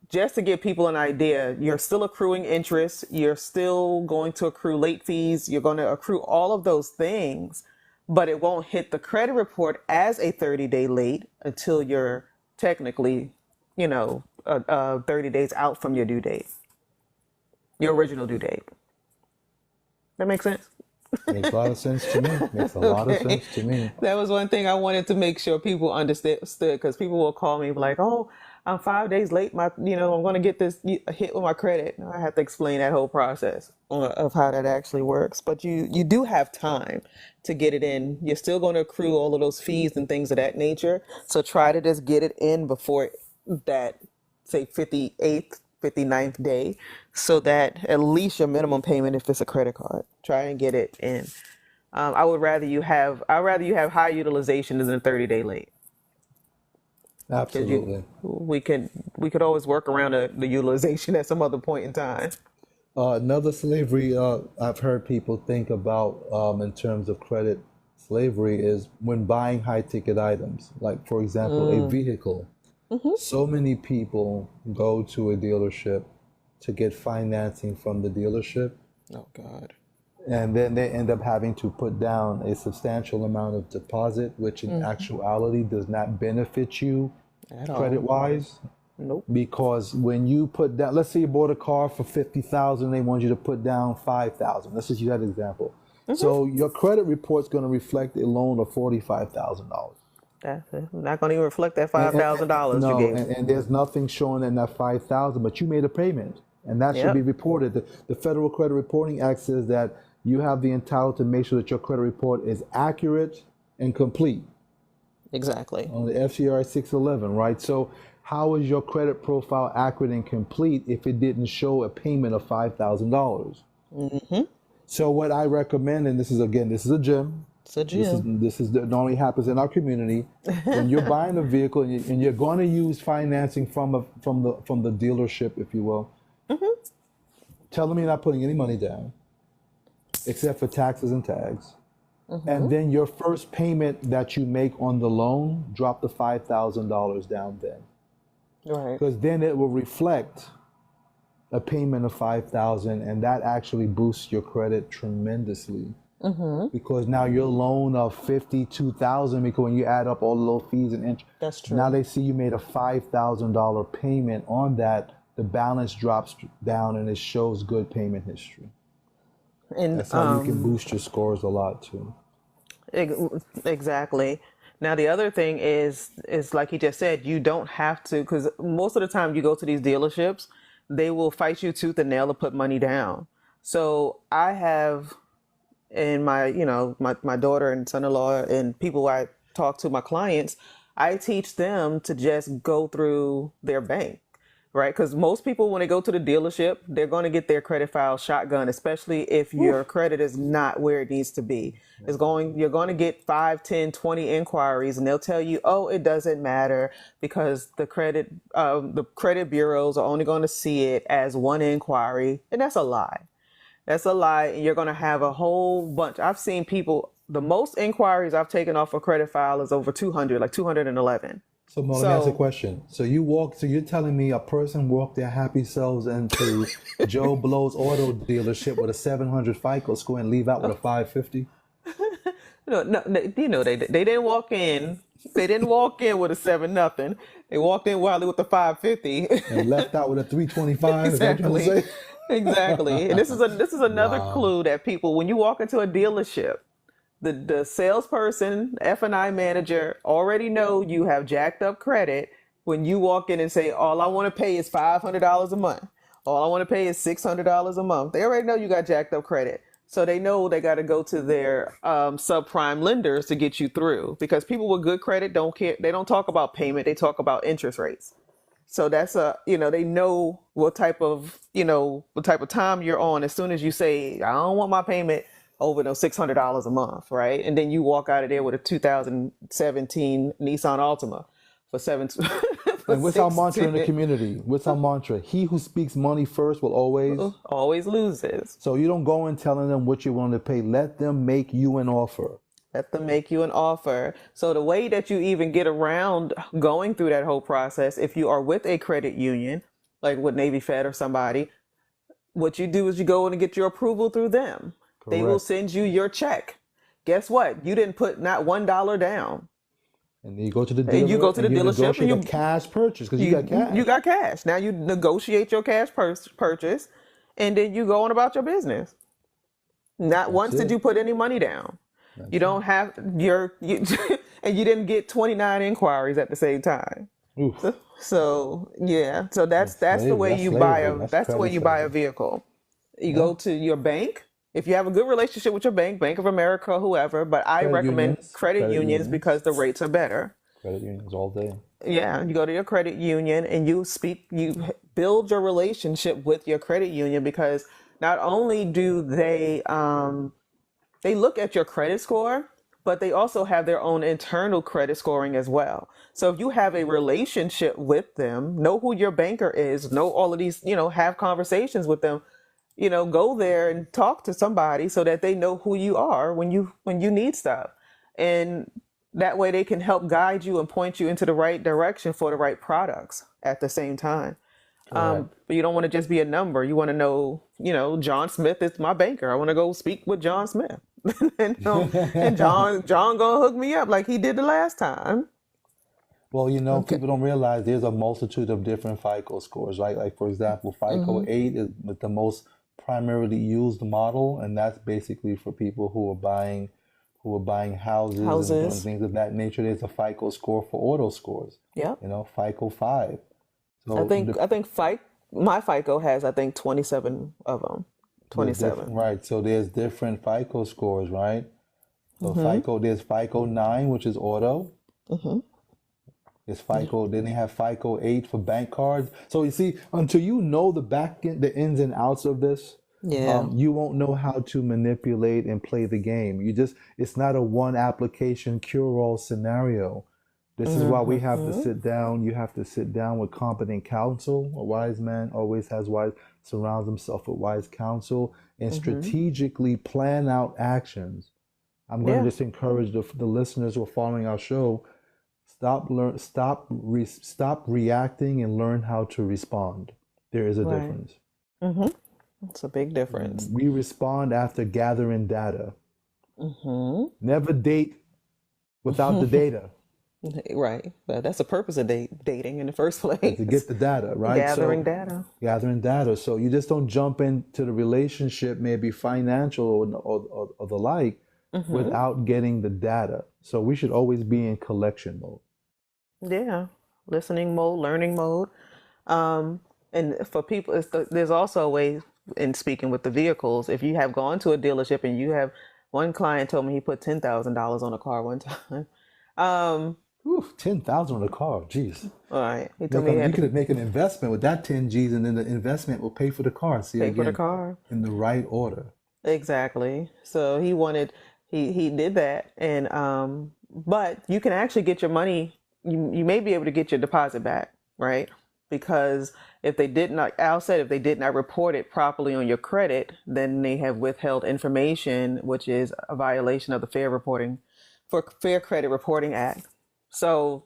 just to give people an idea, you're still accruing interest. You're still going to accrue late fees. You're going to accrue all of those things, but it won't hit the credit report as a 30-day late until you're technically, 30 days out from your due date, your original due date. That makes sense? Makes a lot of sense to me. Makes a lot of Okay. sense to me. That was one thing I wanted to make sure people understood, because people will call me like, "Oh, I'm 5 days late. I'm going to get this hit with my credit." I have to explain that whole process of how that actually works. But you do have time to get it in. You're still going to accrue all of those fees and things of that nature. So try to just get it in before that, say, 58th, 59th day, so that at least your minimum payment, if it's a credit card, try and get it in. I'd rather you have high utilization than a 30-day late, because Absolutely. we could always work around the utilization at some other point in time. Another slavery I've heard people think about in terms of credit slavery is when buying high ticket items, like, for example, a vehicle. So many people go to a dealership to get financing from the dealership, Oh God. And then they end up having to put down a substantial amount of deposit, which in actuality does not benefit you At credit all. wise. Nope. Because when you put down, let's say you bought a car for 50,000, they want you to put down 5,000. Let's just use that example. So your credit report's going to reflect a loan of $45,000. That's it. I'm not gonna even reflect that And, $5,000 you no, gave me. and there's nothing showing in that 5,000, but you made a payment, and that should be Yep. reported. The Federal Credit Reporting Act says that you have the entitlement to make sure that your credit report is accurate and complete Exactly. on the FCRI 611, right? So how is your credit profile accurate and complete if it didn't show a payment of $5,000? So what I recommend, and this is again, this is a gem. It's a gym. This is that normally happens in our community. When you're buying a vehicle and you're going to use financing from the dealership, if you will, tell them you're not putting any money down, except for taxes and tags. And then your first payment that you make on the loan, drop the $5,000 down then, Right. because then it will reflect a payment of 5,000, and that actually boosts your credit tremendously. Because now your loan of 52,000, because when you add up all the little fees and interest, That's now true. they see you made a $5,000 payment on that. The balance drops down, and it shows good payment history. And That's how you can boost your scores a lot too. ex- exactly. Now the other thing is like he just said, you don't have to, because most of the time you go to these dealerships, they will fight you tooth and nail to put money down. So I have in my, my daughter and son-in-law and people I talk to, my clients, I teach them to just go through their bank, right? Because most people, when they go to the dealership, they're going to get their credit file shotgun, especially if your credit is not where it needs to be. You're going to get 5, 10, 20 inquiries, and they'll tell you, oh, it doesn't matter because the credit bureaus are only going to see it as one inquiry, and that's a lie. That's a lie. And you're going to have a whole bunch. I've seen people, the most inquiries I've taken off a credit file is over 200, like 211. So, Mo, let me ask you a So, question. So you're telling me a person walked their happy selves into Joe Blow's auto dealership with a 700 FICO score and leave out with a 550? no, they didn't walk in. They didn't walk in with a 7-0. They walked in wildly with a 550. And left out with a 325? Is that what you're trying Exactly. to say? Exactly. And this is another Wow. clue that people, when you walk into a dealership, the salesperson, F&I manager already know you have jacked up credit when you walk in and say, all I want to pay is $500 a month. All I want to pay is $600 a month. They already know you got jacked up credit. So they know they got to go to their subprime lenders to get you through, because people with good credit don't care. They don't talk about payment. They talk about interest rates. So that's they know what type of time you're on as soon as you say, I don't want my payment over no $600 a month, right? And then you walk out of there with a 2017 Nissan Altima for seven for And what's our mantra in the 16, community? What's our mantra? He who speaks money first will always. always loses. So you don't go in telling them what you're willing to pay. Let them make you an offer. Let them make you an offer. So the way that you even get around going through that whole process, if you are with a credit union, like with Navy Fed or somebody, what you do is you go in and get your approval through them. They will Correct. send you your check. Guess what? You didn't put not $1 down. And then you go to the And you dealer go to the and you dealership and negotiate a cash purchase because you got you cash. got cash. Now you negotiate your cash purchase, and then you go on about your business. Not That's once did it. you put any money down. You That's it. don't have and you didn't get 29 inquiries at the same time. Oof. So yeah, so that's That's that's the slavery. way That's you buy slavery. a That's that's the way credit you buy a slavery. vehicle. You Yeah. go to your bank. If you have a good relationship with your bank, Bank of America, whoever, but I Credit recommend unions. credit Credit unions unions. because the rates are better. Credit unions all day. Yeah, you go to your credit union and you build your relationship with your credit union, because not only do they look at your credit score, but they also have their own internal credit scoring as well. So if you have a relationship with them, know who your banker is, know all of these, have conversations with them, go there and talk to somebody so that they know who you are when you need stuff. And that way they can help guide you and point you into the right direction for the right products at the same time. Correct. But you don't want to just be a number. You want to know, John Smith is my banker. I want to go speak with John Smith. And John gonna hook me up like he did the last time. Well, Okay. people don't realize there's a multitude of different FICO scores, right? Like, for example, FICO 8 is the most primarily used model, and that's basically for people who are buying houses and doing Houses. things of that nature. There's a FICO score for auto scores, Yep. FICO 5. I So think I think my FICO has, I think, 27 of them. there's different, 27. right? So there's different FICO scores, right? So there's FICO 9, which is auto. It's FICO. Then they have FICO 8 for bank cards. So you see, until you know the ins and outs of this, Yeah. you won't know how to manipulate and play the game. It's not a one application cure-all scenario. This is why we have to sit down. You have to sit down with competent counsel. A wise man always surrounds himself with wise counsel and strategically plan out actions. I'm going to Yeah. just encourage the listeners who are following our show. Stop reacting and learn how to respond. There is a Right. difference. It's a big difference. We respond after gathering data. Never date without the data. Right. But that's the purpose of dating in the first And to place. get the data, right? Gathering So data. gathering data. So you just don't jump into the relationship, maybe financial or the like, without getting the data. So we should always be in collection mode. Yeah. Listening mode, learning mode. And for people, there's also a way in speaking with the vehicles. If you have gone to a dealership and one client told me he put $10,000 on a car one time. Um, Ooh, 10,000 on a car. Jeez. all right. He told me he You had to could make an investment with that 10 G's, and then the investment will pay for the car. See, pay for the again, car. in the right order. Exactly. So he did that. And, but you can actually get your money, you may be able to get your deposit back, right? Because if they did not, Al said, if they did not report it properly on your credit, then they have withheld information, which is a violation of the Fair Credit Reporting Act. So,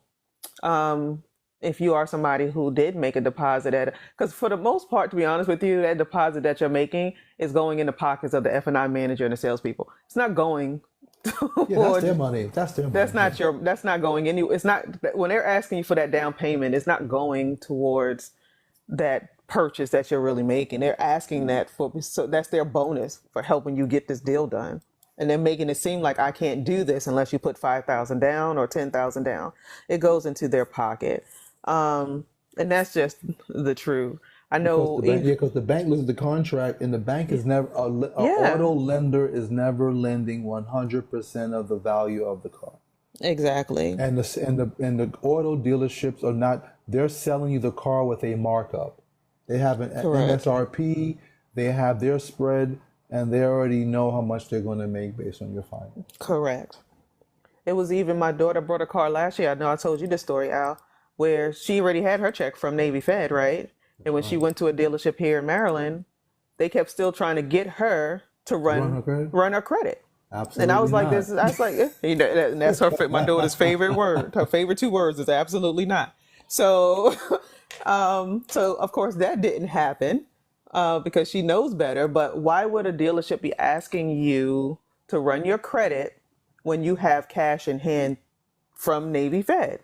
if you are somebody who did make a deposit because for the most part, to be honest with you, that deposit that you're making is going in the pockets of the F&I manager and the salespeople. It's not going Yeah, that's towards, their money. That's their that's money. not that's not going any, it's not, when they're asking you for that down payment, it's not going towards that purchase that you're really making. They're asking that so that's their bonus for helping you get this deal done. And they're making it seem like I can't do this unless you put 5,000 down or 10,000 down. It goes into their pocket. And that's just the truth. I know. Because the bank loses the contract, and the bank is never Yeah, auto lender is never lending 100% of the value of the car. exactly. And the auto dealerships are not. They're selling you the car with a markup. They have an Correct. MSRP. They have their spread, and they already know how much they're going to make based on your finance. Correct. It was even my daughter brought a car last year. I know I told you this story, Al, where she already had her check from Navy Fed, right? And when she Right. went to a dealership here in Maryland, they kept still trying to get her to Run her credit? run her credit. And I was Absolutely like, not. I was like, and that's my daughter's favorite word. Her favorite two words is absolutely not. So, so of course that didn't happen, because she knows better. But why would a dealership be asking you to run your credit when you have cash in hand from Navy Fed?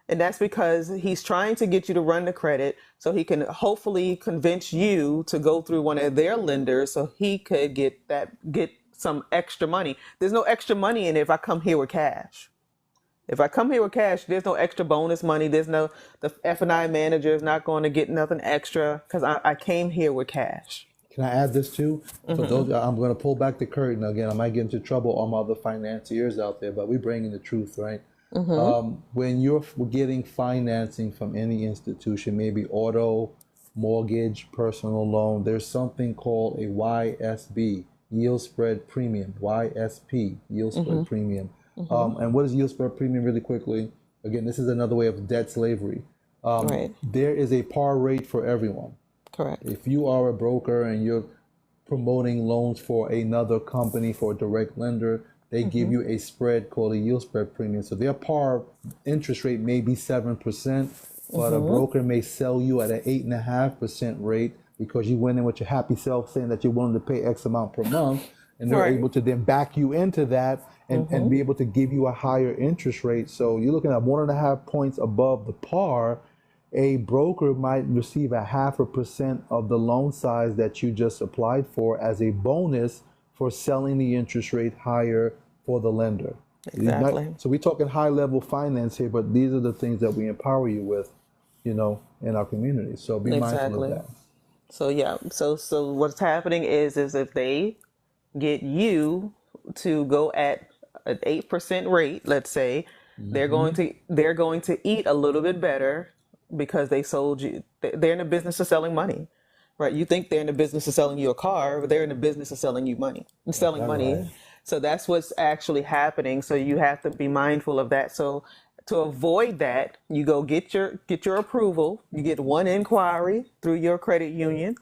And that's because he's trying to get you to run the credit so he can hopefully convince you to go through one of their lenders so he could get some extra money. There's no extra money in it if I come here with cash. If I come here with cash, there's no extra bonus money. The F&I manager is not going to get nothing extra because I came here with cash. Can I add this too? For those, I'm going to pull back the curtain again. I might get into trouble on my other financiers out there, but we bring in the truth, right? When you're getting financing from any institution, maybe auto, mortgage, personal loan, there's something called a YSB, yield spread premium, YSP, yield spread premium. And what is yield spread premium really quickly? Again, this is another way of debt slavery. Right. There is a par rate for everyone. Correct. If you are a broker and you're promoting loans for another company, for a direct lender, they give you a spread called a yield spread premium. So their par interest rate may be 7%, but a broker may sell you at an 8.5% rate because you went in with your happy self saying that you're willing to pay X amount per month, and they're Right. able to then back you into that and be able to give you a higher interest rate. So you're looking at 1.5 points above the par. A broker might receive a 0.5% of the loan size that you just applied for as a bonus for selling the interest rate higher for the lender. Exactly. So we're talking high level finance here, but these are the things that we empower you with, in our community. So be mindful of Exactly. that. So yeah, so what's happening is if they get you to go at an 8% rate, let's say, they're going to eat a little bit better because they sold you. They're in the business of selling money, right? You think they're in the business of selling you a car, but they're in the business of selling you money, selling That's right. money. So that's what's actually happening. So you have to be mindful of that. So to avoid that, you go get your approval. You get one inquiry through your credit union,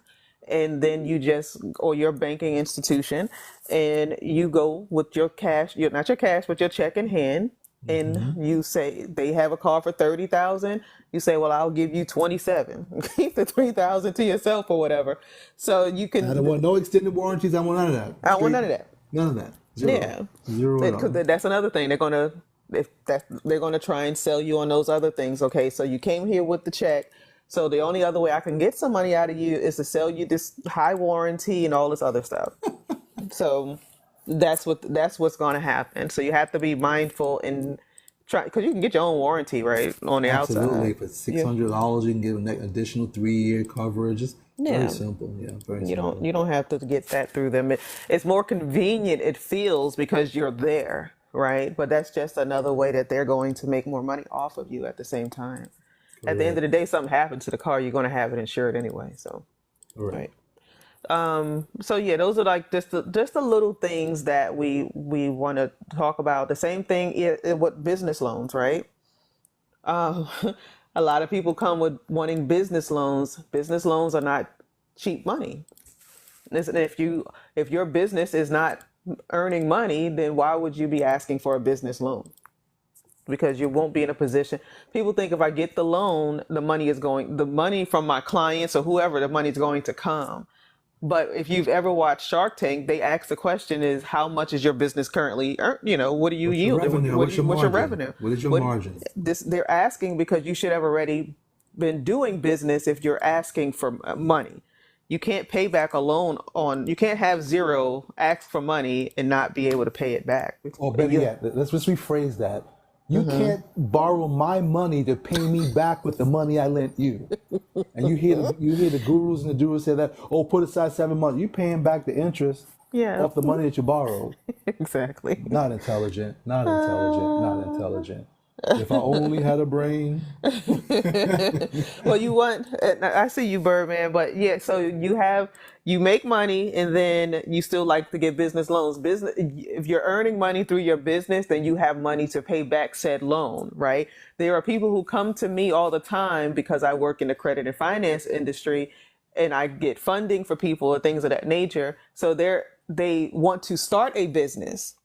and then you just or your banking institution, and you go with your cash, your not your cash, but your check in hand, and you say they have a car for 30,000. You say, well, I'll give you 27. Keep the 3,000 to yourself or whatever. So you I don't can. want no extended warranties. I want none of that. I don't want Straight, none of that. none of that. Zero. Yeah, Zero at because all. that's another thing they're gonna try and sell you on those other things. Okay, so you came here with the check. So the only other way I can get some money out of you is to sell you this high warranty and all this other stuff. So that's what's going to happen. So you have to be mindful and try because you can get your own warranty right on the Absolutely. outside. For six Yeah, hundred dollars, you can get an additional 3 year coverage. It's very yeah. simple. Yeah, very You don't simple. you don't have to get that through them. It's more convenient. It feels because you're there, right? But that's just another way that they're going to make more money off of you at the same time. At the end of Correct. the day, something happens to the car, you're going to have it insured anyway. So, Correct. right. So yeah, those are like just the little things that we want to talk about. The same thing with business loans, right? Um, a lot of people come with wanting business loans. Business loans are not cheap money. Listen, if your business is not earning money, then why would you be asking for a business loan? Because you won't be in a position. People think if I get the loan, the money from my clients or whoever, the money is going to come. But if you've ever watched Shark Tank, they ask the question is how much is your business currently earn, what are you What's your yielding? revenue? What's your What's your margin? revenue? What is your What margin? this they're asking because you should have already been doing business if you're asking for money. You can't pay back a loan you can't have zero, ask for money and not be able to pay it back. Or And better you, yet, let's just rephrase that. You can't borrow my money to pay me back with the money I lent you. And you hear the gurus and the doers say that, oh, put aside 7 months. You're paying back the interest yeah, off the money that you borrowed. exactly. Not intelligent. Not intelligent. Not intelligent. If I only had a brain. Well, I see you, Birdman, but yeah, so you make money and then you still like to get business loans. If you're earning money through your business, then you have money to pay back said loan, right? There are people who come to me all the time because I work in the credit and finance industry and I get funding for people or things of that nature. So they want to start a business,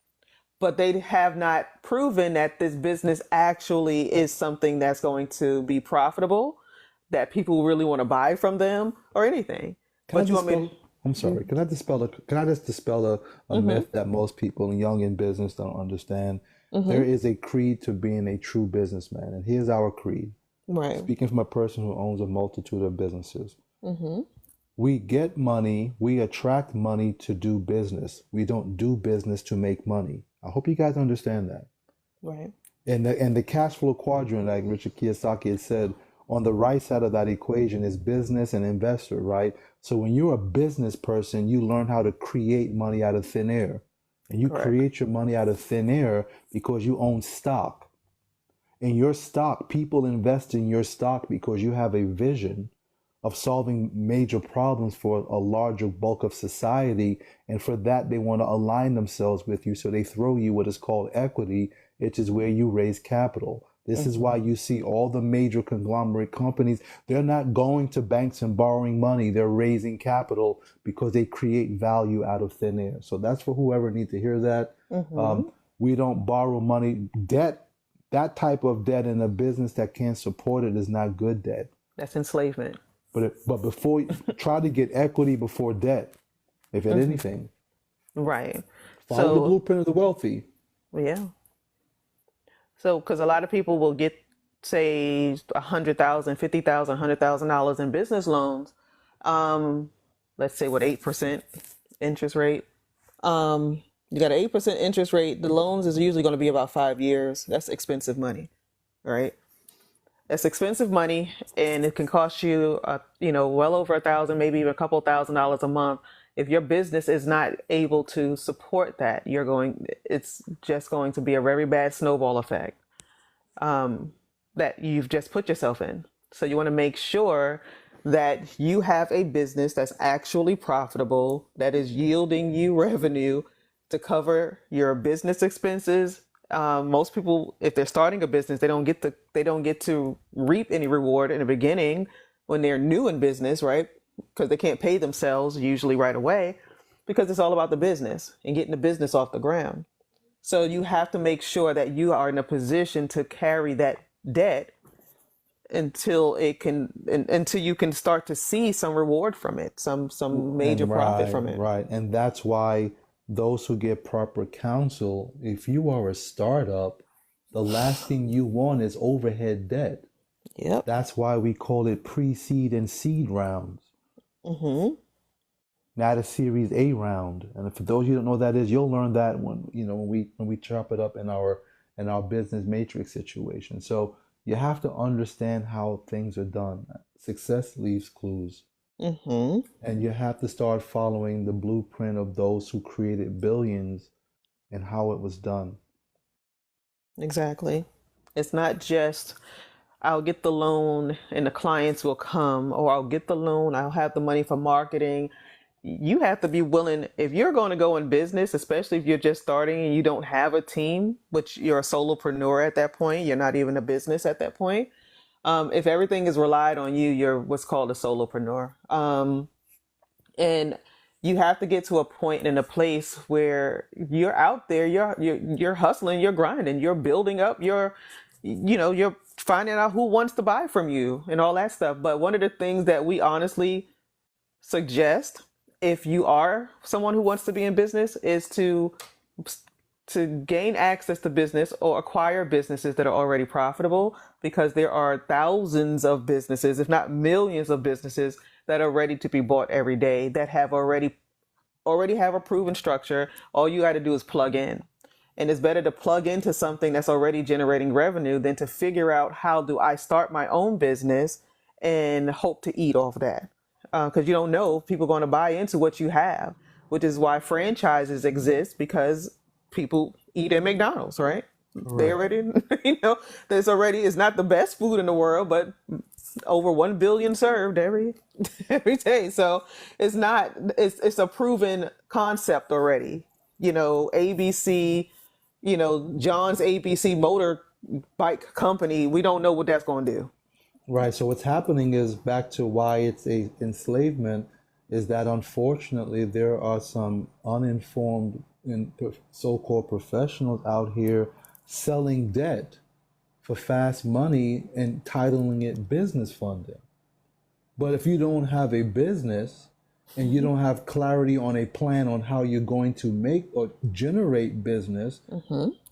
but they have not proven that this business actually is something that's going to be profitable, that people really want to buy from them or anything. Can I But you want me dispel? I'm sorry. Can I just dispel a myth that most people young in business don't understand? There is a creed to being a true businessman, and here's our creed. right, Speaking from a person who owns a multitude of businesses, we get money, we attract money to do business. We don't do business to make money. I hope you guys understand that. right, And the cash flow quadrant, like Richard Kiyosaki had said, on the right side of that equation is business and investor, right? So when you're a business person, you learn how to create money out of thin air. And you correct, create your money out of thin air because you own stock. In your stock, people invest in your stock because you have a vision of solving major problems for a larger bulk of society. And for that, they want to align themselves with you. So they throw you what is called equity, which is where you raise capital. This is why you see all the major conglomerate companies, they're not going to banks and borrowing money. They're raising capital because they create value out of thin air. So that's for whoever needs to hear that. We don't borrow money. Debt that type of debt in a business that can't support it is not good debt. That's enslavement. But before, try to get equity before debt, if at anything. Right. Follow the So, blueprint of the wealthy. yeah. So, because a lot of people will get, say, $100,000, $50,000, $100,000 in business loans. Um, let's say what 8% interest rate. You got an 8% interest rate. The loans is usually going to be about 5 years. That's expensive money, right? That's expensive money, and it can cost you, well over 1,000, maybe even a couple $1,000s a month. If your business is not able to support that, it's just going to be a very bad snowball effect that you've just put yourself in. So you want to make sure that you have a business that's actually profitable, that is yielding you revenue to cover your business expenses. Most people, if they're starting a business, they don't get to reap any reward in the beginning when they're new in business, right? Because they can't pay themselves usually right away, because it's all about the business and getting the business off the ground. So you have to make sure that you are in a position to carry that debt until you can start to see some reward from it, some major And profit right, from it. right. And that's why those who get proper counsel, if you are a startup, the last thing you want is overhead debt. Yep. That's why we call it pre-seed and seed rounds, not a Series A round. And for those of you who don't know what that is, you'll learn that when we chop it up in our business matrix situation. So you have to understand how things are done. Success leaves clues. And you have to start following the blueprint of those who created billions and how it was done. Exactly. It's not just I'll get the loan and the clients will come, or I'll get the loan, I'll have the money for marketing. You have to be willing, if you're going to go in business, especially if you're just starting and you don't have a team, which you're a solopreneur at that point, you're not even a business at that point. If everything is relied on you, you're what's called a solopreneur. And you have to get to a point and a place where you're out there, you're hustling, you're grinding, you're building up, you're finding out who wants to buy from you and all that stuff. But one of the things that we honestly suggest, if you are someone who wants to be in business, is to gain access to business or acquire businesses that are already profitable, because there are thousands of businesses, if not millions of businesses, that are ready to be bought every day, that have already have a proven structure. All you got to do is plug in. And it's better to plug into something that's already generating revenue than to figure out, how do I start my own business and hope to eat off that? Because you don't know if people are going to buy into what you have, which is why franchises exist, because people eat at McDonald's, right? They Right. already, it's not the best food in the world, but over 1 billion served every day. So it's a proven concept already. ABC, John's ABC motor bike company, we don't know what that's going to do. Right. So what's happening is, back to why it's a enslavement, is that unfortunately there are some uninformed and so-called professionals out here selling debt for fast money and titling it business funding. But if you don't have a business and you don't have clarity on a plan on how you're going to make or generate business,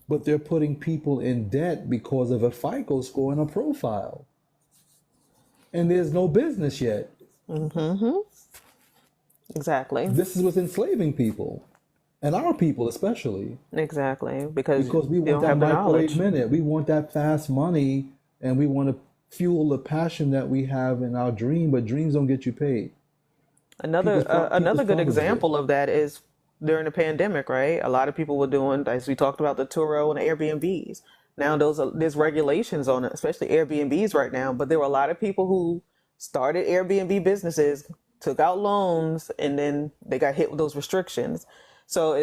but they're putting people in debt because of a FICO score and a profile, and there's no business yet. Exactly. This is what's enslaving people, and our people especially, Exactly. Because because we you want don't that have the microwave knowledge. minute. We want that fast money, and we want to fuel the passion that we have in our dream, but dreams don't get you paid. Another People's good problems do. example of that is during the pandemic, right? A lot of people were doing, as we talked about, the Turo and the Airbnbs. Now there's regulations on it, especially Airbnbs right now. But there were a lot of people who started Airbnb businesses, took out loans, and then they got hit with those restrictions. So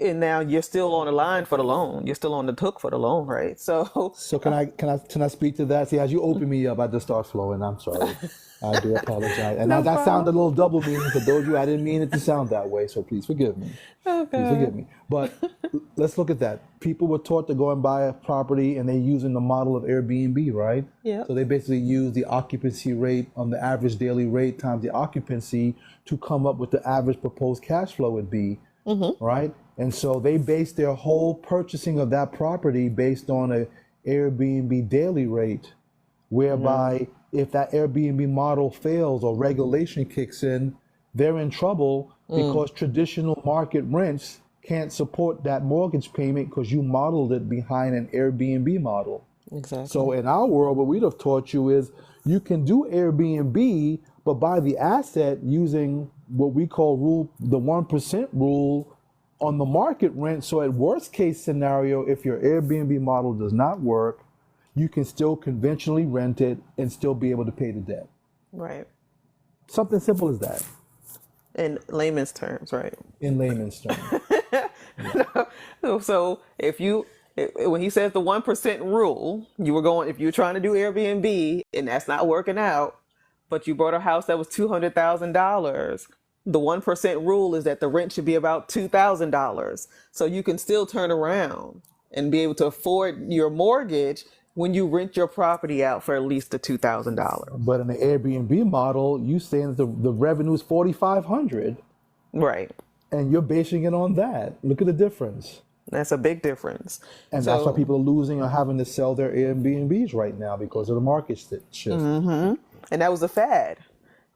and now you're still on the line for the loan. You're still on the hook for the loan, right? So So can I speak to that? See, as you open me up, I just start flowing. I'm sorry. I do apologize. And now No that sounded problem. a little double meaning for those of you. I didn't mean it to sound that way, so please forgive me. Oh Please forgive God. me. But let's look at that. People were taught to go and buy a property and they're using the model of Airbnb, right? Yep. So they basically use the occupancy rate on the average daily rate times the occupancy to come up with the average proposed cash flow would be, right? And so they base their whole purchasing of that property based on a Airbnb daily rate, whereby if that Airbnb model fails or regulation kicks in, they're in trouble because traditional market rents can't support that mortgage payment because you modeled it behind an Airbnb model. So Exactly. in our world, what we'd have taught you is you can do Airbnb, but buy the asset using what we call the 1% rule on the market rent. So at worst case scenario, if your Airbnb model does not work, you can still conventionally rent it and still be able to pay the debt. Right. Something simple as that In layman's terms, right? in layman's terms. Yeah, So when he says the 1% rule, you were going, if you're trying to do Airbnb and that's not working out, but you bought a house that was $200,000, the 1% rule is that the rent should be about $2,000. So you can still turn around and be able to afford your mortgage when you rent your property out for at least the $2,000. but in the Airbnb model, you saying that the revenue is 4,500, Right. and you're basing it on that. Look at the difference. That's a big difference. And that's why So, people are losing or having to sell their Airbnbs right now because of the market shift. and that was a fad,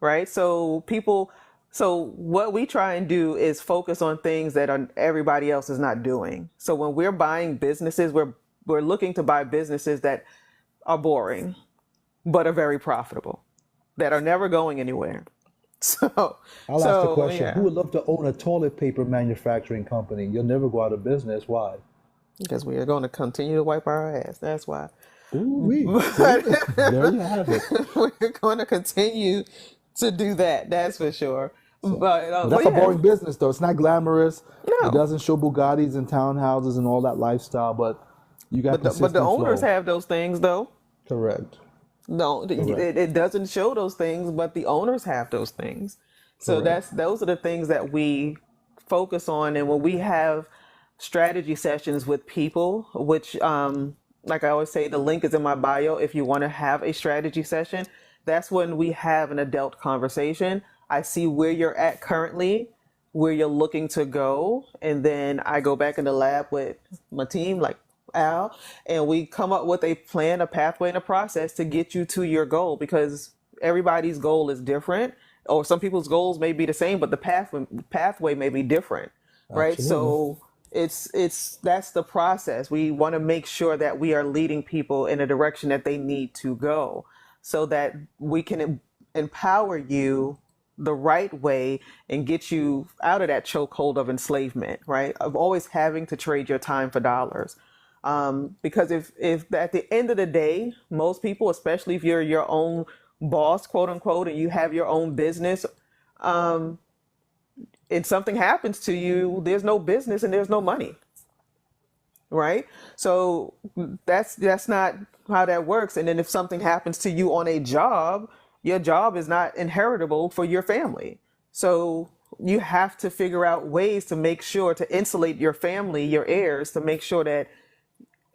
right? So what we try and do is focus on things that everybody else is not doing. So when we're buying businesses, we're looking to buy businesses that are boring, but are very profitable, that are never going anywhere. So, I'll ask the so question, who yeah, would love to own a toilet paper manufacturing company? You'll never go out of business. Why? because we are going to continue to wipe our ass. That's why. Ooh, we see, But there you have it. we're going to continue to do that. That's for sure. So, but But that's a yeah, boring business, though. It's not glamorous. It no. doesn't show Bugattis and townhouses and all that lifestyle, but you got But the consistent owners flow. have those things though. Correct. No, Correct. it doesn't show those things, but the owners have those things. So Correct. those are the things that we focus on. And when we have strategy sessions with people, which like I always say, the link is in my bio. If you want to have a strategy session, that's when we have an adult conversation. I see where you're at currently, where you're looking to go, and then I go back in the lab with my team, like Al, and we come up with a plan, a pathway, and a process to get you to your goal, because everybody's goal is different, or some people's goals may be the same, but the pathway may be different, right? Absolutely. So it's that's the process. We want to make sure that we are leading people in a direction that they need to go, so that we can empower you the right way and get you out of that chokehold of enslavement, right? Of always having to trade your time for dollars. Because if at the end of the day, most people, especially if you're your own boss, quote unquote, and you have your own business, and something happens to you, there's no business and there's no money, right? So that's not how that works. And then if something happens to you on a job, your job is not inheritable for your family. So you have to figure out ways to make sure to insulate your family, your heirs, to make sure that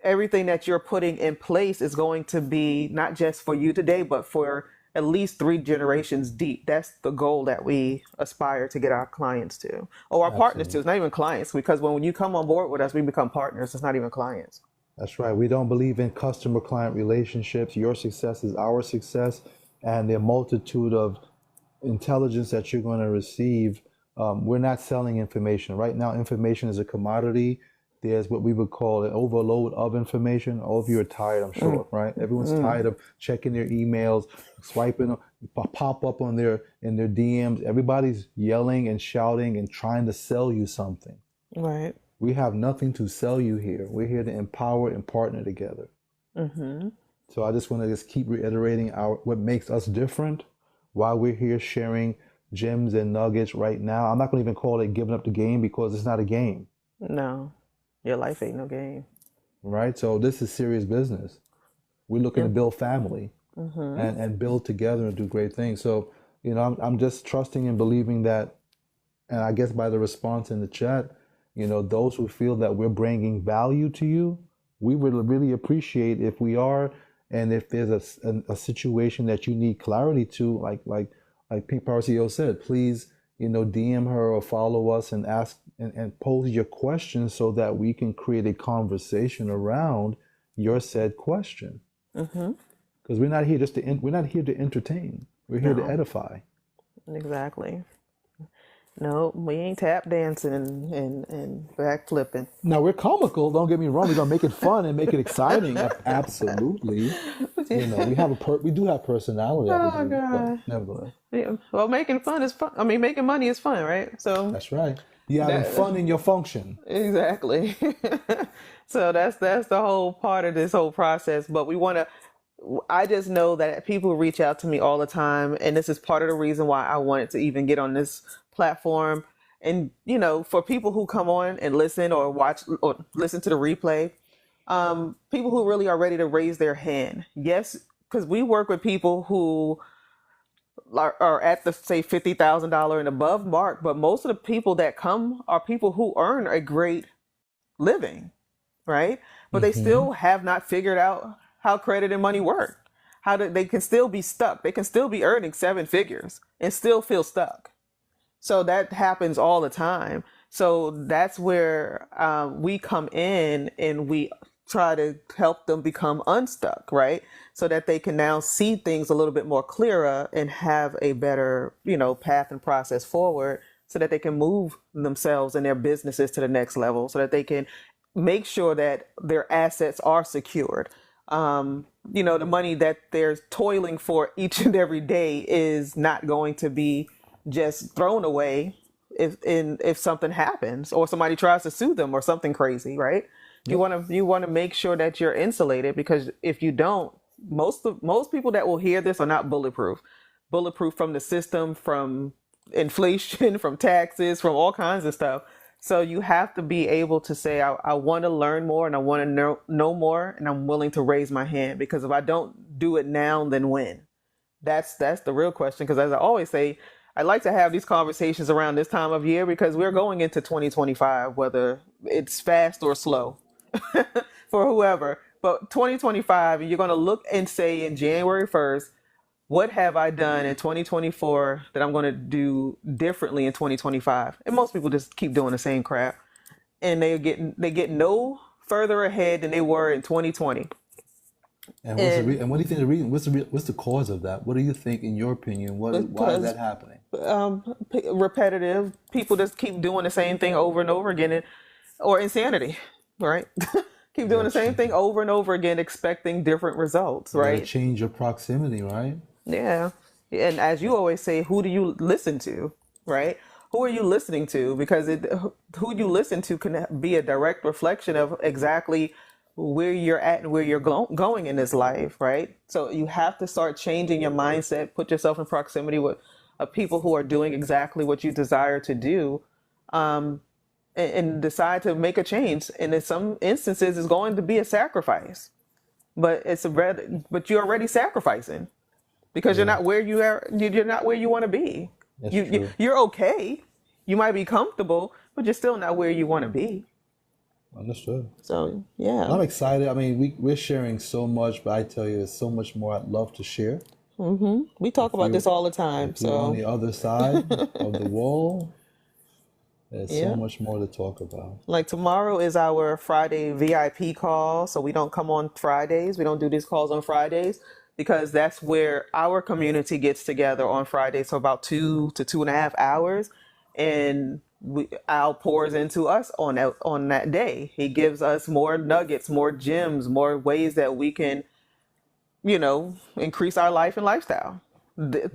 everything that you're putting in place is going to be not just for you today, but for at least 3 generations deep. That's the goal that we aspire to get our clients to, or our partners to. Absolutely. It's not even clients, because when you come on board with us, we become partners. It's not even clients. That's right. We don't believe in customer client relationships. Your success is our success, and the multitude of intelligence that you're going to receive. We're not selling information. Right now, information is a commodity. There's what we would call an overload of information. All of you are tired, I'm sure, right? Everyone's tired of checking their emails, swiping, pop up on their in their DMs. Everybody's yelling and shouting and trying to sell you something. Right. We have nothing to sell you here. We're here to empower and partner together. So I just want to just keep reiterating what makes us different, why we're here sharing gems and nuggets right now. I'm not going to even call it giving up the game because it's not a game, No, your life ain't no game. right? So this is serious business. We're looking to Yep. build family. and build together and do great things. So, I'm just trusting and believing that, and I guess by the response in the chat, those who feel that we're bringing value to you, we would really appreciate if we are, and if there's a situation that you need clarity to, like Pink Power CEO said, please, DM her or follow us and ask and pose your questions so that we can create a conversation around your said question. Because we're not here we're not here to entertain. We're here to No, edify. exactly. No, we ain't tap dancing and back flipping. Now we're comical. Don't get me wrong. We're gonna make it fun and make it exciting. Absolutely. We do have personality, I Oh believe, but God. nevertheless, Yeah. Well, making fun is fun. I mean, making money is fun, right? So that's right. You're having that fun in your function. exactly. So that's the whole part of this whole process. But we want to. I just know that people reach out to me all the time, and this is part of the reason why I wanted to even get on this platform. And for people who come on and listen or watch or listen to the replay, people who really are ready to raise their hand. Yes, because we work with people who are at the say $50,000 and above mark, but most of the people that come are people who earn a great living, right? But they Hmm. still have not figured out how credit and money work. They can still be stuck. They can still be earning seven figures and still feel stuck. So that happens all the time. So that's where we come in and we try to help them become unstuck, right? So that they can now see things a little bit more clearer and have a better, path and process forward so that they can move themselves and their businesses to the next level so that they can make sure that their assets are secured. The money that they're toiling for each and every day is not going to be just thrown away if something happens or somebody tries to sue them or something crazy, right? You Yep. want to make sure that you're insulated because if you don't, most people that will hear this are not bulletproof. Bulletproof from the system, from inflation, from taxes, from all kinds of stuff. So you have to be able to say, I want to learn more and I want to know more and I'm willing to raise my hand because if I don't do it now, then when? That's the real question. Because as I always say, I like to have these conversations around this time of year because we're going into 2025, whether it's fast or slow for whoever. But 2025, you're going to look and say in January 1st, what have I done in 2024 that I'm going to do differently in 2025? And most people just keep doing the same crap, and they get no further ahead than they were in 2020. And And and what do you think the reason? What's the cause of that? What do you think, in your opinion? Why is because that happening? repetitive people just keep doing the same thing over and over again, or insanity, right? Keep doing the That's same true. thing over and over again, expecting different results, You got to right? change your proximity, right? Yeah. And as you always say, who do you listen to, right? Who are you listening to? Because who you listen to can be a direct reflection of exactly where you're at and where you're going in this life, right? So you have to start changing your mindset, put yourself in proximity with people who are doing exactly what you desire to do, and decide to make a change. And in some instances, it's going to be a sacrifice, but but you're already sacrificing because you're Yeah, not where you are. You're not where you want to be. that's You true. you're okay. You might be comfortable, but you're still not where you want to be. Understood. So yeah. I'm excited. I mean, we're sharing so much, but I tell you, there's so much more I'd love to share. We talk If about you this all the time. if you're on So the other side of the wall, there's so yeah. much more to talk about. Like tomorrow is our Friday VIP call, so we don't come on Fridays. We don't do these calls on Fridays because that's where our community gets together on Fridays for about 2 to 2.5 hours, and Al pours into us on that day. He gives us more nuggets, more gems, more ways that we can increase our life and lifestyle.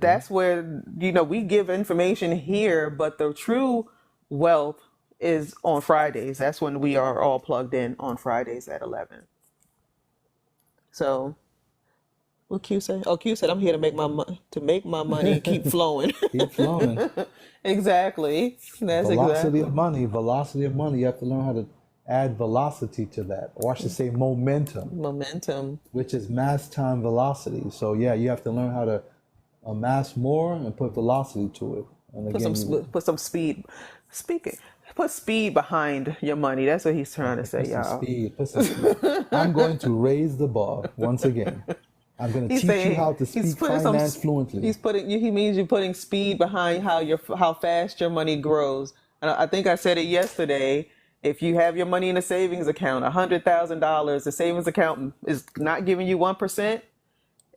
Yeah, That's where, we give information here, but the true wealth is on Fridays. That's when we are all plugged in on Fridays at 11. So, what Q say? Oh, Q said, I'm here to make my money keep flowing. keep flowing. Exactly. That's exactly. Velocity of money. You have to learn how to add velocity to that, or I should say momentum, Momentum. which is mass time velocity. So yeah, you have to learn how to amass more and put velocity to it. And again, you Put some speed. Speaking. Put speed behind your money. That's what he's trying to put say, some y'all. speed, put some speed. I'm going to raise the bar once again. I'm going to He's teach you saying how to he's speak putting some. finance fluently. He's putting. He means you're putting speed behind how fast your money grows. And I think I said it yesterday. If you have your money in a savings account, $100,000, the savings account is not giving you 1%.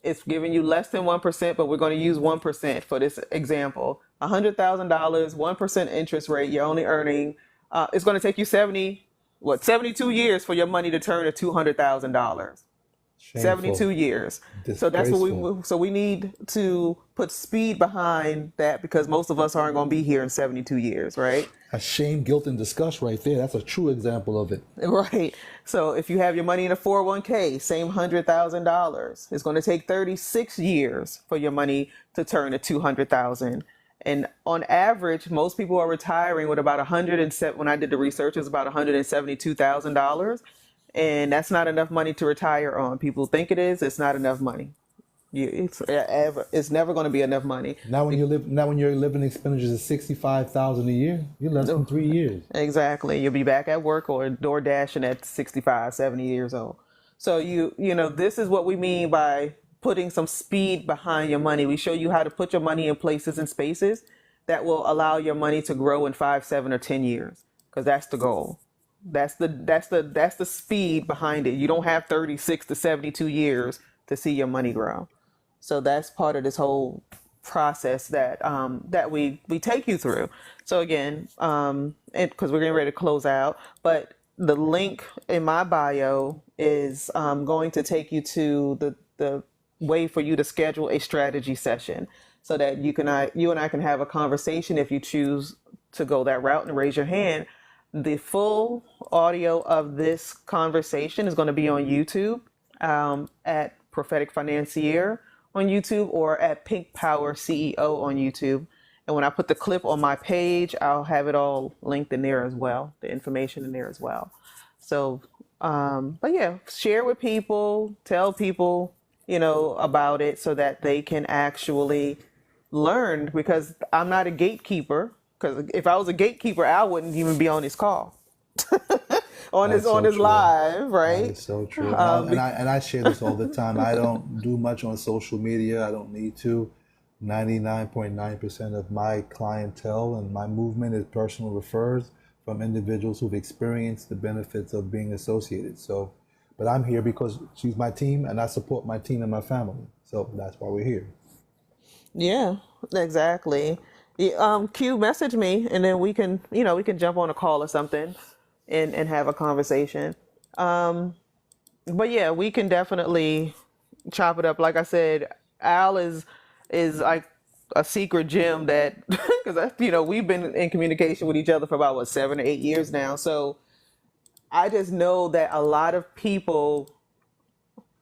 It's giving you less than 1%, but we're going to use 1% for this example. $100,000, 1% interest rate. You're only earning. It's going to take you 72 years for your money to turn to $200,000. Shameful, 72 years. So that's what disgraceful. we need to put speed behind that because most of us aren't going to be here in 72 years, right? That's shame, guilt, and disgust right there. That's a true example of it. Right. So if you have your money in a 401k, same $100,000, it's going to take 36 years for your money to turn to 200,000. And on average, most people are retiring with about 107. When I did the research, it was about $172,000, and that's not enough money to retire on. People think it is. It's not enough money. It's never going to be enough money. Now when your living expenditures is 65,000 a year, you're less than 3 years. Exactly. You'll be back at work or door dashing at 65, 70 years old. So this is what we mean by putting some speed behind your money. We show you how to put your money in places and spaces that will allow your money to grow in 5, 7, or 10 years. Because that's the goal. That's the speed behind it. You don't have 36 to 72 years to see your money grow. So that's part of this whole process that we take you through. So again, because we're getting ready to close out, but the link in my bio is going to take you to the way for you to schedule a strategy session, so that you and I can have a conversation if you choose to go that route and raise your hand. The full audio of this conversation is going to be on YouTube at Prophetic Financier on YouTube, or at Pink Power CEO on YouTube. And when I put the clip on my page, I'll have it all linked in there as well, the information in there as well. So, but yeah, share with people, tell people, about it so that they can actually learn, because I'm not a gatekeeper. Because if I was a gatekeeper, I wouldn't even be on this call, That's on so this true. live, That right? is so true. And I share this all the time. I don't do much on social media. I don't need to. 99.9% of my clientele and my movement is personal refers from individuals who've experienced the benefits of being associated. So, but I'm here because she's my team and I support my team and my family. So that's why we're here. Yeah, exactly. Q, message me, and then we can jump on a call or something, and have a conversation. But yeah, we can definitely chop it up. Like I said, Al is like a secret gem that because we've been in communication with each other for about 7 or 8 years now. So I just know that a lot of people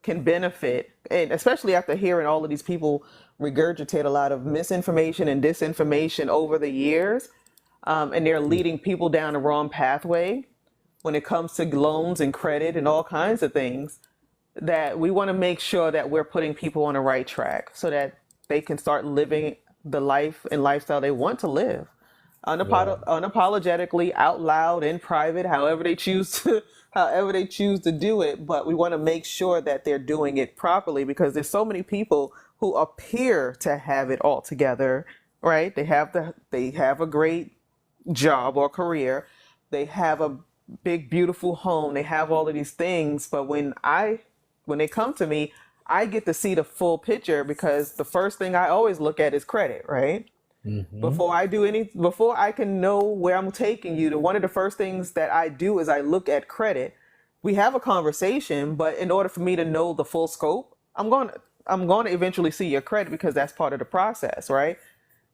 can benefit, and especially after hearing all of these people regurgitate a lot of misinformation and disinformation over the years, and they're leading people down the wrong pathway when it comes to loans and credit and all kinds of things, that we want to make sure that we're putting people on the right track so that they can start living the life and lifestyle they want to live Right. unapologetically, out loud, in private, however they choose to do it. But we want to make sure that they're doing it properly, because there's so many people who appear to have it all together, right? They have a great job or career, they have a big beautiful home, they have all of these things, but when they come to me, I get to see the full picture, because the first thing I always look at is credit, right? Mm-hmm. Before I can know where I'm taking you, to one of the first things that I do is I look at credit. We have a conversation, but in order for me to know the full scope, I'm going to eventually see your credit, because that's part of the process, right?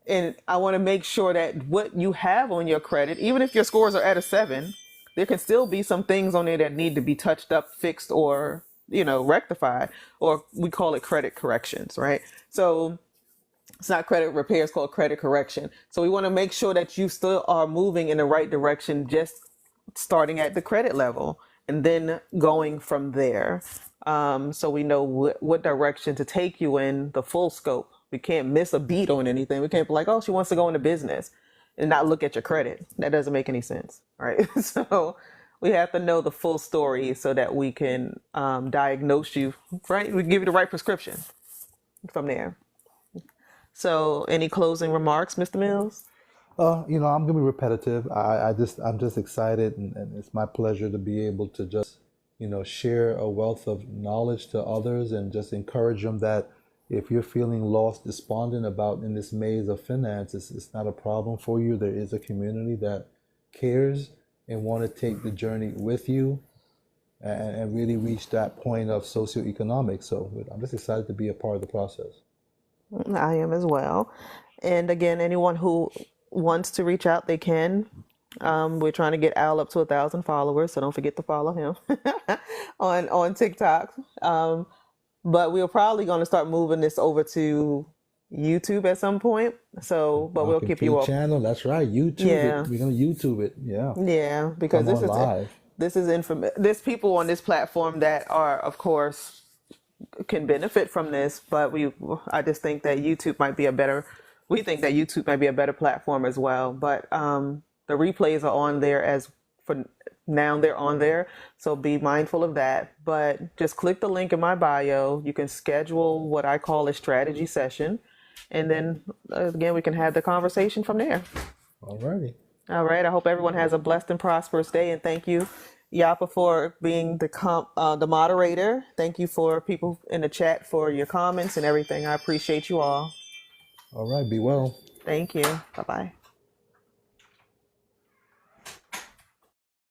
And I want to make sure that what you have on your credit, even if your scores are at a 7, there can still be some things on there that need to be touched up, fixed, or rectified, or we call it credit corrections, right? So it's not credit repair, it's called credit correction. So we want to make sure that you still are moving in the right direction, just starting at the credit level and then going from there. So we know what direction to take you in the full scope. We can't miss a beat on anything. We can't be like, oh, she wants to go into business and not look at your credit. That doesn't make any sense, right? So we have to know the full story so that we can diagnose you, right? We can give you the right prescription from there. So, any closing remarks, Mr. Mills? I'm gonna be repetitive. I'm just excited, and it's my pleasure to be able to just, share a wealth of knowledge to others and just encourage them that if you're feeling lost, despondent about in this maze of finance, it's not a problem for you. There is a community that cares and want to take the journey with you and really reach that point of socioeconomic. So I'm just excited to be a part of the process. I am as well. And again, anyone who wants to reach out, they can. We're trying to get Al up to 1,000 followers, so don't forget to follow him on TikTok. But we're probably going to start moving this over to YouTube at some point. So, but we'll keep you Complete up. channel, that's right. YouTube Yeah, it. We're gonna YouTube it. Yeah. yeah, because Come on live. this is There's people on this platform that are, of course, can benefit from this, but I just think that YouTube might be a better. We think that YouTube might be a better platform as well. But the replays are on there as for now. They're on there, so be mindful of that. But just click the link in my bio. You can schedule what I call a strategy session, and then again we can have the conversation from there. Alrighty. All right. I hope everyone has a blessed and prosperous day, and thank you, Yapa, for being the moderator. Thank you for people in the chat for your comments and everything. I appreciate you all. All right. Be well. Thank you. Bye bye.